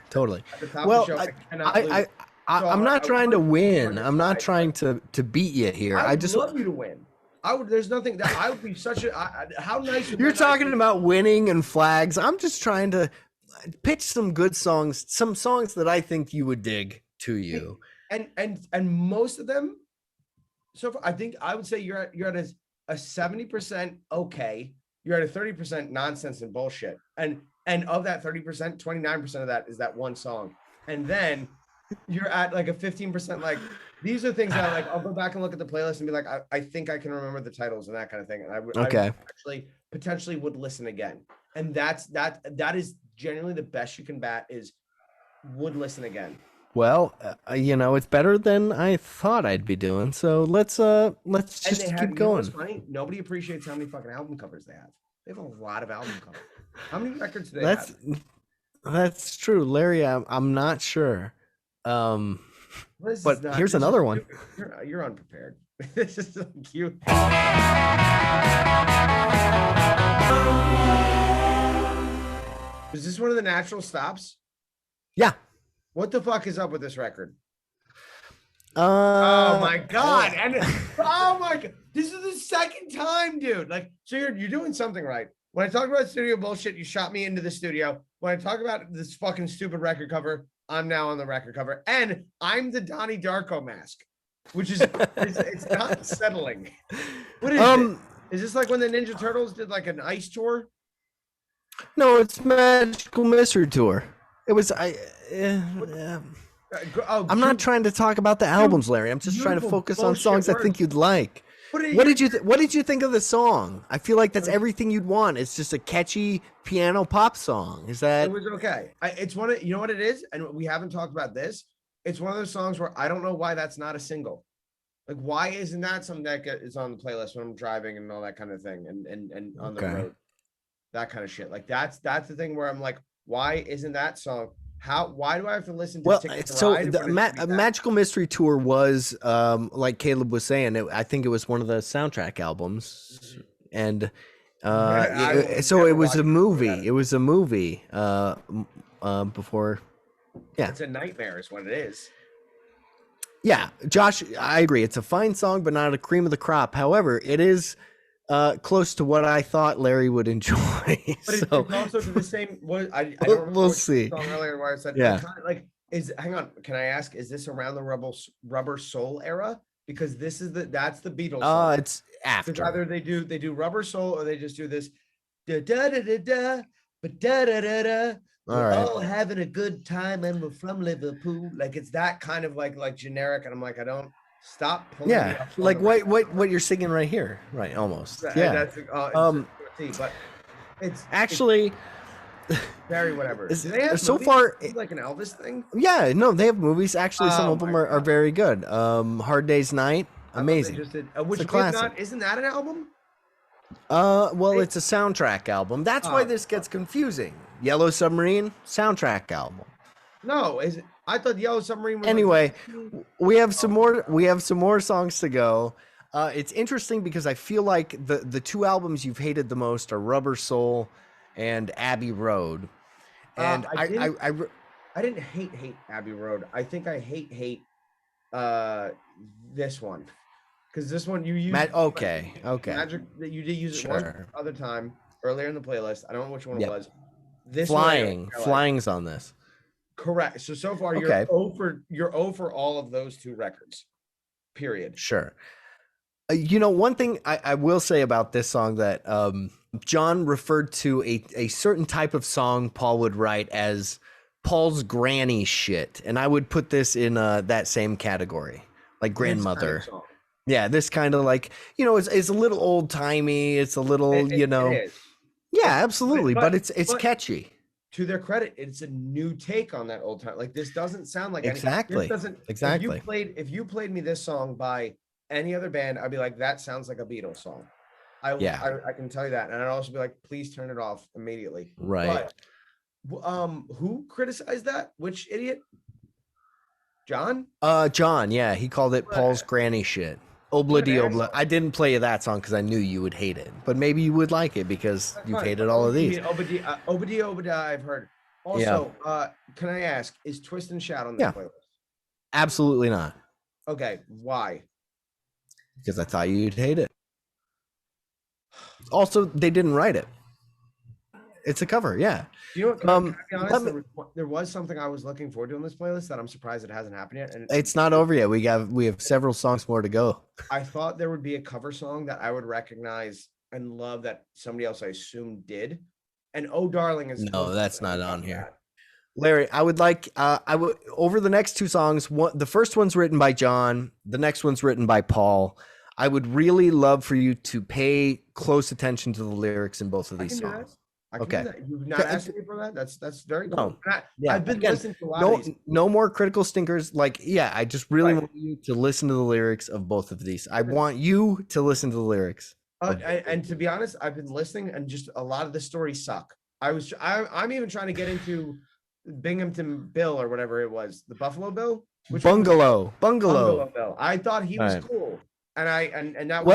the top Well, of the show, I cannot lose. I'm not trying to win. I'm not trying to beat you here. I just love you to win. There's nothing that I would be such a. How nice. You're talking about winning and flags. I'm just trying to pitch some good songs, some songs that I think you would dig to you. And most of them. So far, I think I would say you're at a 70% okay. You're at a 30% nonsense and bullshit. And of that 30%, 29% of that is that one song. And then you're at like a 15% like. These are things that I like. I'll go back and look at the playlist and be like, I think I can remember the titles and that kind of thing. And I would actually potentially would listen again. And that is genuinely the best you can bat is would listen again. Well, it's better than I thought I'd be doing. So let's just keep going. What's funny? Nobody appreciates how many fucking album covers they have. They have a lot of album covers. How many records do they have? That's true, Larry. I'm not sure. But here's another one. You're unprepared. This is so cute. Is this one of the natural stops? Yeah. What the fuck is up with this record? Oh my god! Oh my god! This is the second time, dude. Like, so you're doing something right. When I talk about studio bullshit, you shot me into the studio. When I talk about this fucking stupid record cover, I'm now on the record cover, and I'm the Donnie Darko mask, which is it's not settling. What is it? Is this like when the Ninja Turtles did like an ice tour? No, it's Magical Mystery Tour. It was I'm not trying to talk about the albums, Larry. I'm just trying to focus on songs I think you'd like. What did you think of the song? I feel like that's everything you'd want. It's just a catchy piano pop song. Is that? It was okay. It's one of, you know what it is, and we haven't talked about this. It's one of those songs where I don't know why that's not a single. Like, why isn't that something that is on the playlist when I'm driving and all that kind of thing, and on the road, that kind of shit. Like that's the thing where I'm like, why isn't that song? Why do I have to listen to the Magical Mystery Tour was like Caleb was saying, I think it was one of the soundtrack albums, and So it was a watch movie. It was a movie. Before. Yeah. It's a nightmare, is what it is. Yeah, Josh, I agree. It's a fine song, but not a cream of the crop. However, it is close to what I thought Larry would enjoy. But it's also to the same. What I don't remember we'll what see. song earlier where I said, Yeah. kind of like is. Hang on, can I ask? Is this around the Rubber Soul era? Because that's the Beatles song. It's after. Either they do Rubber Soul or they just do this da da da da da, but da da da da. We're all having a good time and we're from Liverpool. Like it's that kind of like generic, and I'm like, I don't stop pulling. Yeah, like what you're singing right here, right? Almost. Yeah. But it's actually very whatever. Do they have so movies? far Like an Elvis thing? Yeah, no, they have movies. Actually, some of them are very good. Hard Day's Night, amazing. Just did, which it's a classic. Isn't that an album? Well, it's a soundtrack album. That's why this gets confusing. Yellow Submarine, soundtrack album. No, is it? I thought Yellow Submarine was anyway, we have some more songs to go. It's interesting because I feel like the two albums you've hated the most are Rubber Soul and Abbey Road. And I didn't hate Abbey Road. I think I hate this one. Because this one you use okay. Magic that you did use it one other time earlier in the playlist. I don't know which one it was. This Flying's on this. Correct. So far you're over for all of those two records. Period. Sure. One thing I will say about this song that John referred to a certain type of song Paul would write as Paul's granny shit, and I would put this in that same category, like grandmother. Yeah, this kind of like it's a little old timey. It's a little It is. Yeah, absolutely, but it's catchy. To their credit, it's a new take on that old time. Like this doesn't sound like exactly. Exactly. If you played me this song by any other band, I'd be like, that sounds like a Beatles song. I can tell you that, and I'd also be like, please turn it off immediately. Right. But, who criticized that? Which idiot? John? John. Yeah, he called it Paul's granny shit. Obla di obla. I didn't play you that song because I knew you would hate it, but maybe you would like it because you've hated all of these. Obadiah, I've heard. Also, can I ask, is Twist and Shout on the playlist? Absolutely not. Okay, why? Because I thought you'd hate it. Also, they didn't write it. It's a cover, yeah. You know what? Can I be honest? There was something I was looking forward to on this playlist that I'm surprised it hasn't happened yet. And it's not over yet. We have several songs more to go. I thought there would be a cover song that I would recognize and love that somebody else I assume did. And Oh Darling is that's not on here. Larry, I would over the next two songs. The first one's written by John. The next one's written by Paul. I would really love for you to pay close attention to the lyrics in both of these songs. Okay. You've not asked me for that. That's very cool. No. I've been listening to a lot of these. No more critical stinkers. I just really want you to listen to the lyrics of both of these. I want you to listen to the lyrics. And to be honest, I've been listening, and just a lot of the stories suck. I'm even trying to get into Binghamton Bill or whatever it was, the Buffalo Bill, Bungalow Bill. I thought he was cool. And that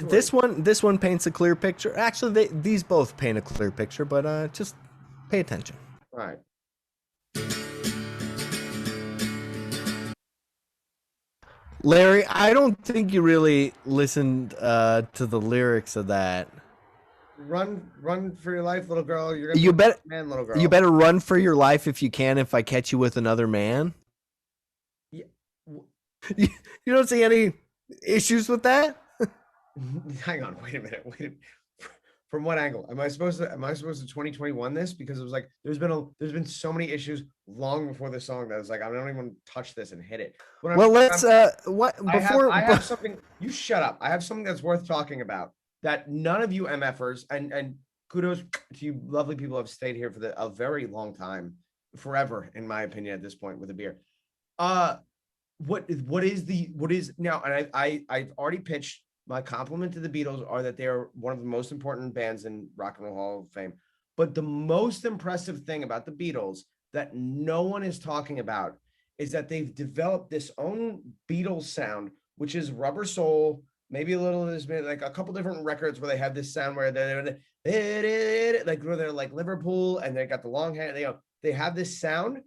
this one paints a clear picture. Actually, these both paint a clear picture, but just pay attention. All right. Larry, I don't think you really listened to the lyrics of that. Run for your life, little girl. You little girl. You better run for your life if you can. If I catch you with another man. Yeah. You don't see any issues with that? Hang on, wait a minute. From what angle? Am I supposed to 2021 this? Because it was like there's been so many issues long before the song that I was like, I don't even touch this and hit it. I have something. You shut up. I have something that's worth talking about that none of you MFers and kudos to you lovely people who have stayed here for a very long time, forever, in my opinion, at this point with a beer. What is now, and I've already pitched my compliment to the Beatles are that they are one of the most important bands in Rock and Roll Hall of Fame. But the most impressive thing about the Beatles that no one is talking about is that they've developed this own Beatles sound, which is Rubber Soul maybe a little of this, like a couple different records where they have this sound where they're like where they're like Liverpool and they got the long hair. They have this sound,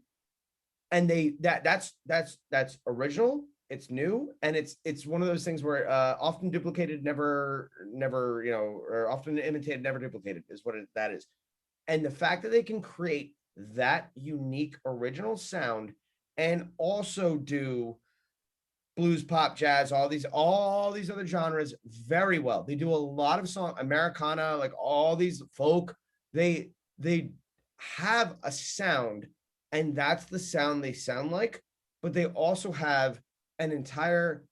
and that's original. It's new, and it's one of those things where often duplicated, never or often imitated, never duplicated is what that is. And the fact that they can create that unique original sound and also do blues, pop, jazz, all these other genres very well. They do a lot of song Americana, like all these folk. They have a sound, and that's the sound they sound like, but they also have an entire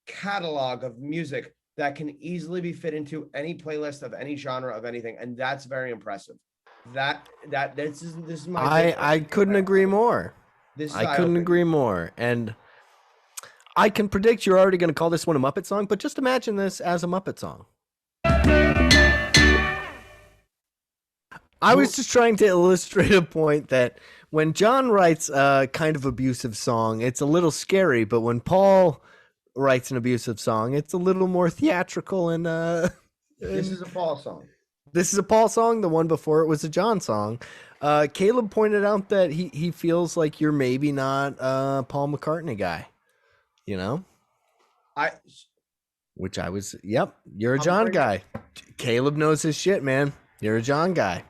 catalog of music that can easily be fit into any playlist of any genre of anything, and that's very impressive. This is my I couldn't agree more. I couldn't agree more. And I can predict you're already going to call this one a Muppet song, but just imagine this as a Muppet song. I was just trying to illustrate a point that when John writes a kind of abusive song, it's a little scary, but when Paul writes an abusive song, it's a little more theatrical. And this is a Paul song. This is a Paul song. The one before it was a John song. Caleb pointed out that he feels like you're maybe not a Paul McCartney guy. You know, which I was. Yep, you're a John guy. Caleb knows his shit, man. You're a John guy.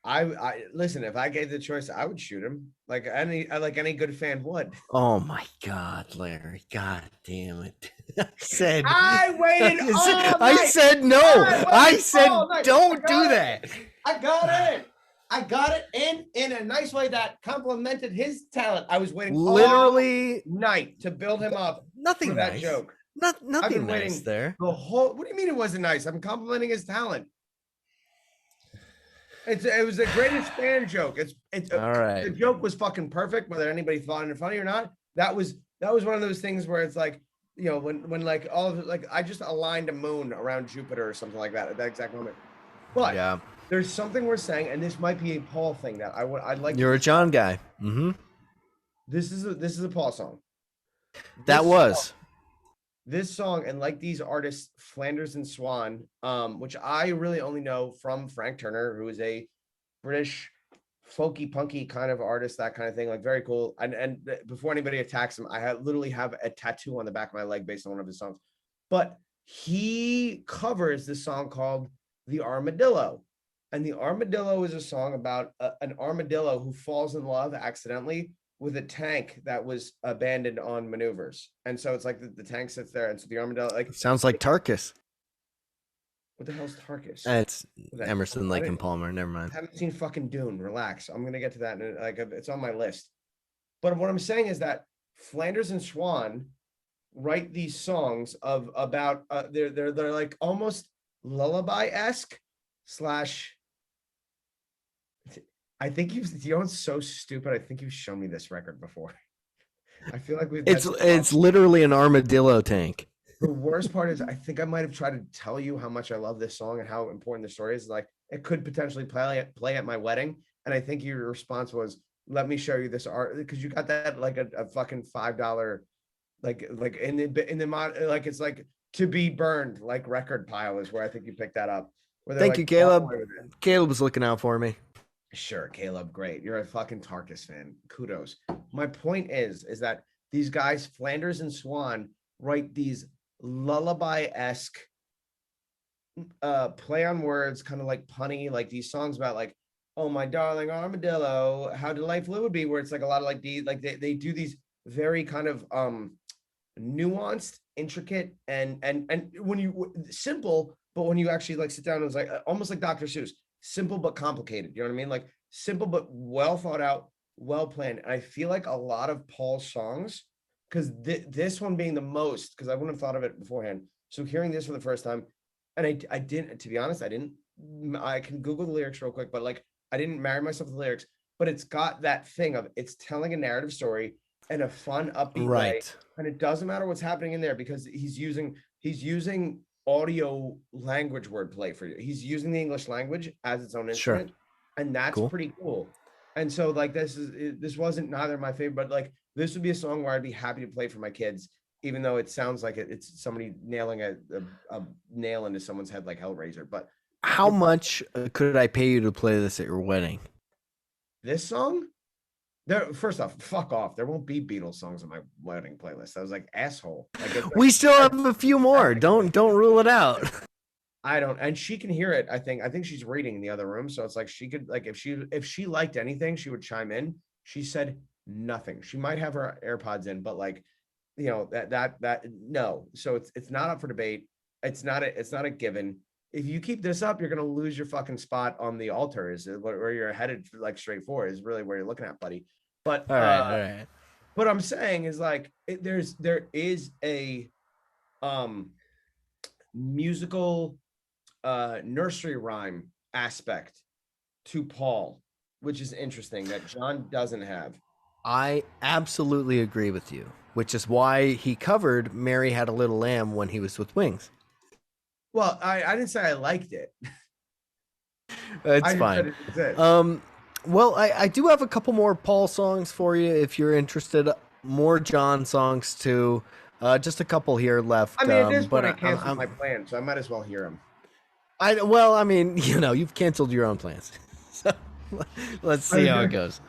I listen. If I gave the choice, I would shoot him like any good fan would. Oh my God, Larry! God damn it! I waited. I said no. I said don't do that. I got it in a nice way that complimented his talent. I was waiting literally all night to build him up. Nothing for that nice. joke. Nothing nice there. What do you mean it wasn't nice? I'm complimenting his talent. It was the greatest fan joke. It's all right. The joke was fucking perfect, whether anybody thought it funny or not. That was one of those things where it's like, you know, when like all of it, like I just aligned a moon around Jupiter or something like that at that exact moment. But yeah, there's something we're saying, and this might be a Paul thing that I'd like. You're a John guy. Mm-hmm. This is a Paul song. This song, and like these artists, Flanders and Swan, which I really only know from Frank Turner, who is a British folky punky kind of artist, that kind of thing, like very cool. And before anybody attacks him, I literally have a tattoo on the back of my leg based on one of his songs. But he covers this song called "The Armadillo," and "The Armadillo" is a song about an armadillo who falls in love accidentally with a tank that was abandoned on maneuvers. And so it's like the tank sits there, and so the armadillo, like, sounds like Tarkus. What the hell's Tarkus? It's Emerson, Lake and Palmer. Never mind. I haven't seen fucking Dune. Relax. I'm gonna get to that. Like, it's on my list. But what I'm saying is that Flanders and Swan write these songs about they're like almost lullaby-esque / I think you know, it's so stupid. I think you've shown me this record before. I feel like it's literally an armadillo tank. The worst part is I think I might have tried to tell you how much I love this song and how important the story is. Like, it could potentially play at my wedding. And I think your response was, let me show you this art, because you got that like a fucking $5 like in the mod, like it's like to be burned like record pile is where I think you picked that up. Thank you, Caleb. Caleb was looking out for me. Sure, Caleb, great. You're a fucking Tarkus fan. Kudos. My point is that these guys, Flanders and Swan, write these lullaby-esque play on words, kind of like punny, like these songs about like, oh my darling armadillo, how delightful it would be, where it's like a lot of like they do these very kind of nuanced, intricate, and when you simple, but when you actually like sit down, it was like almost like Dr. Seuss. Simple but complicated. You know what I mean? Like simple but well thought out, well planned. And I feel like a lot of Paul's songs, because this one being the most, because I wouldn't have thought of it beforehand. So hearing this for the first time, and I didn't, to be honest, I can Google the lyrics real quick, but like I didn't marry myself to the lyrics, but it's got that thing of it's telling a narrative story in a fun, upbeat way. And it doesn't matter what's happening in there because he's using audio language wordplay for you. He's using the English language as its own instrument, and that's pretty cool. And so like this wasn't neither my favorite, but like this would be a song where I'd be happy to play for my kids even though it sounds like it's somebody nailing a nail into someone's head like Hellraiser. But How much could I pay you to play this at your wedding? this song, there. First off, fuck off. There won't be Beatles songs on my wedding playlist. I was like, asshole. Like, We still have a few more. Don't rule it out. I don't, and she can hear it. I think she's reading in the other room, so it's like she could, like, if she liked anything, she would chime in. She said nothing. She might have her AirPods in, but like, you know, that no. So it's not up for debate. It's not a given. If you keep this up, you're gonna lose your fucking spot on the altar. Is where you're headed, like, straight forward is really where you're looking at, buddy. But All right. what I'm saying is, like, there is a musical nursery rhyme aspect to Paul, which is interesting that John doesn't have. I absolutely agree with you, which is why he covered Mary Had a Little Lamb when he was with Wings. Well, I didn't say I liked it. It's fine. Well, I do have a couple more Paul songs for you if you're interested. More John songs too. Just a couple here left. I mean, at this but point, I canceled my plan, so I might as well hear them. I mean, you know, you've canceled your own plans. So let's see how it goes.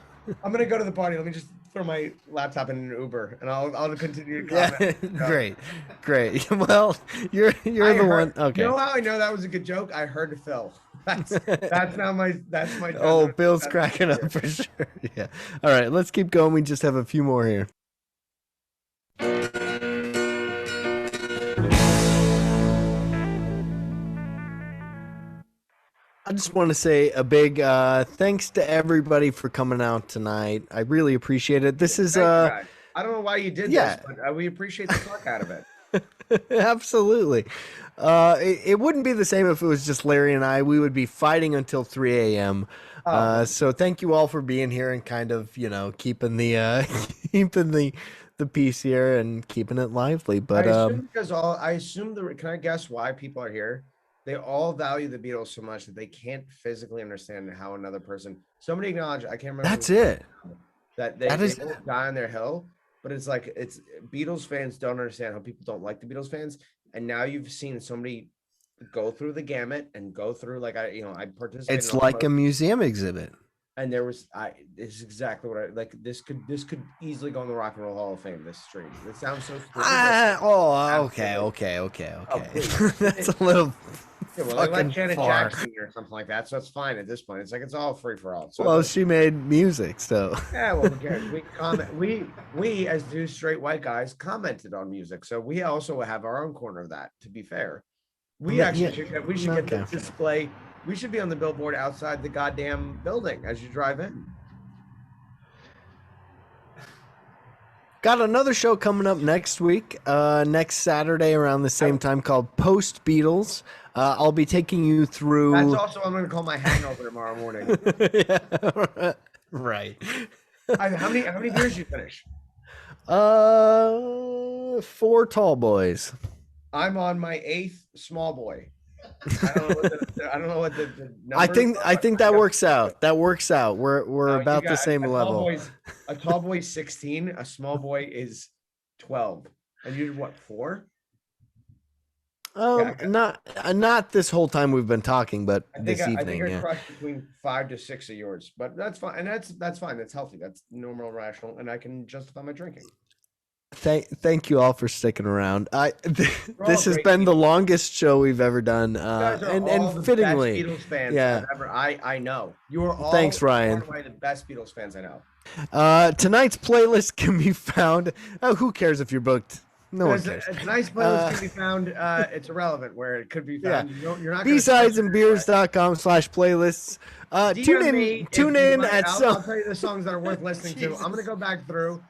I'm gonna go to the party. Let me just throw my laptop in an Uber, and I'll continue to comment. Yeah, great. Well, you're the one. Okay. You know how I know that was a good joke? I heard Phil. That's my. Oh, Bill's cracking up for sure. Yeah. All right, let's keep going. We just have a few more here. I just want to say a big thanks to everybody for coming out tonight. I really appreciate it. This is I don't know why you did this, but we appreciate the fuck out of it. Absolutely. It wouldn't be the same if it was just Larry and I. We would be fighting until 3 a.m. So thank you all for being here and kind of, you know, keeping the keeping the peace here and keeping it lively. But I assume can I guess why people are here? They all value the Beatles so much that they can't physically understand how another person. Somebody acknowledged, I can't remember. That's it. That they will die on their hill, but it's like Beatles fans don't understand how people don't like the Beatles fans, and now you've seen somebody go through the gamut and go through, like, I participated. It's like a museum exhibit. And this is exactly what I like. This could easily go in the Rock and Roll Hall of Fame. This stream. It sounds so stupid. Okay. That's a little. Yeah, well, like Janet Jackson or something like that, so it's fine at this point. It's like it's all free for all. So well, she made music, so yeah. Well, we comment. We as two straight white guys commented on music, so we also have our own corner of that. To be fair, we should get the display. We should be on the billboard outside the goddamn building as you drive in. Got another show coming up next week, next Saturday around the same time, called Post Beatles. I'll be taking you through. That's also what I'm going to call my hangover tomorrow morning. Yeah, right. How many beers you finish? 4 tall boys. I'm on my 8th small boy. I don't know what the I think that works out. That works out. We're about the same level. A tall boy is 16. A small boy is 12. And you're what, 4? Not this whole time we've been talking, but this evening. I think you're crushed between 5 to 6 of yours, but that's fine, and that's fine. That's healthy. That's normal, rational, and I can justify my drinking. Thank you all for sticking around. This has been the longest show we've ever done, and fittingly, Beatles fans I know. You are all thanks, Ryan. One of the best Beatles fans I know. Tonight's playlist can be found. Who cares if you're booked? No one cares. Tonight's playlist can be found. It's irrelevant where it could be found. Yeah. You're not bsidesandbeers.com/playlists. Tune in at some. I'll tell you the songs that are worth listening to. I'm gonna go back through.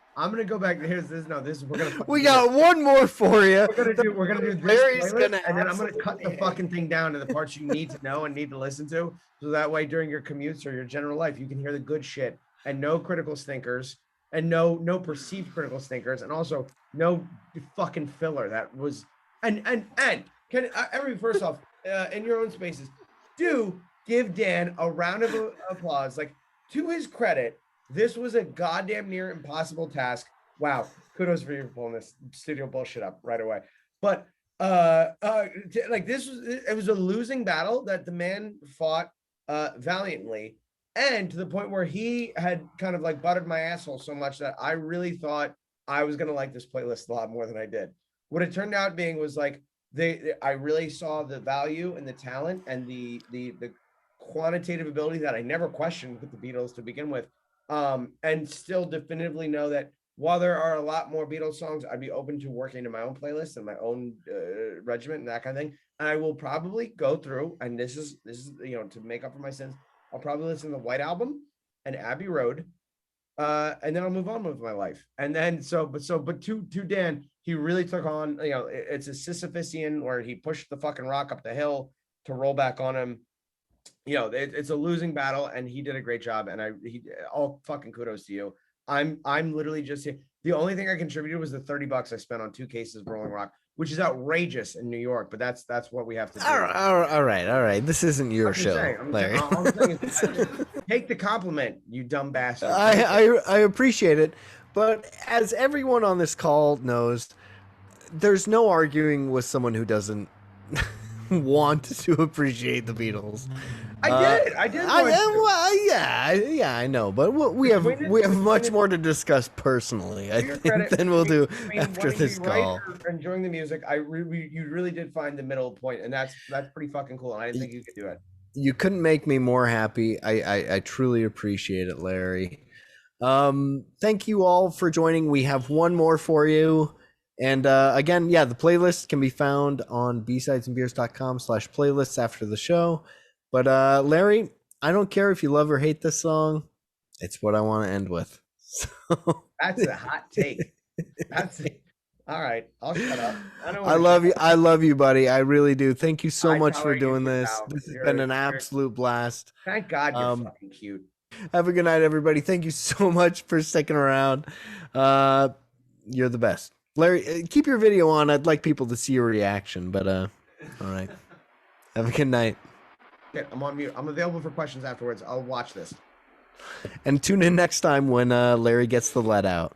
We got one more for you. We're gonna do this playlist, and then I'm gonna cut the fucking thing down to the parts you need to know and need to listen to, so that way during your commutes or your general life you can hear the good shit and no critical stinkers and no perceived critical stinkers, and also no fucking filler that was and can first off in your own spaces, do give Dan a round of applause. Like, to his credit, this was a goddamn near impossible task. Wow. Kudos for you pulling this studio bullshit up right away. But like this was, it was a losing battle that the man fought valiantly, and to the point where he had kind of like buttered my asshole so much that I really thought I was gonna like this playlist a lot more than I did. What it turned out being was like I really saw the value and the talent and the quantitative ability that I never questioned with the Beatles to begin with, and still definitively know that while there are a lot more Beatles songs, I'd be open to working in my own playlist and my own regiment and that kind of thing. And I will probably go through, and this is to make up for my sins, I'll probably listen to the White Album and Abbey Road, and then I'll move on with my life. And then but to Dan, he really took on, it's a Sisyphusian where he pushed the fucking rock up the hill to roll back on him. It's a losing battle, and he did a great job. And all fucking kudos to you. I'm literally just here. The only thing I contributed was the $30 I spent on 2 cases of Rolling Rock, which is outrageous in New York, but that's what we have to do. All right. This isn't your show, Larry. I'm saying take the compliment, you dumb bastard. I appreciate it, but as everyone on this call knows, there's no arguing with someone who doesn't want to appreciate the Beatles. I did. I know, but we have much more to discuss personally, I think, than we'll do after this call. Enjoying the music, you really did find the middle point, and that's pretty fucking cool. And I didn't think you could do it. You couldn't make me more happy. I truly appreciate it, Larry. Thank you all for joining. We have one more for you. And again, the playlist can be found on bsidesandbeers.com/playlists after the show. But Larry, I don't care if you love or hate this song. It's what I want to end with. So that's a hot take. That's it. All right. I'll shut up. I love you. I love you, buddy. I really do. Thank you so much for doing this. This has been an absolute blast. Thank God you're fucking cute. Have a good night, everybody. Thank you so much for sticking around. You're the best. Larry, keep your video on. I'd like people to see your reaction, but all right. Have a good night. Okay, I'm on mute. I'm available for questions afterwards. I'll watch this. And tune in next time when Larry gets the let out.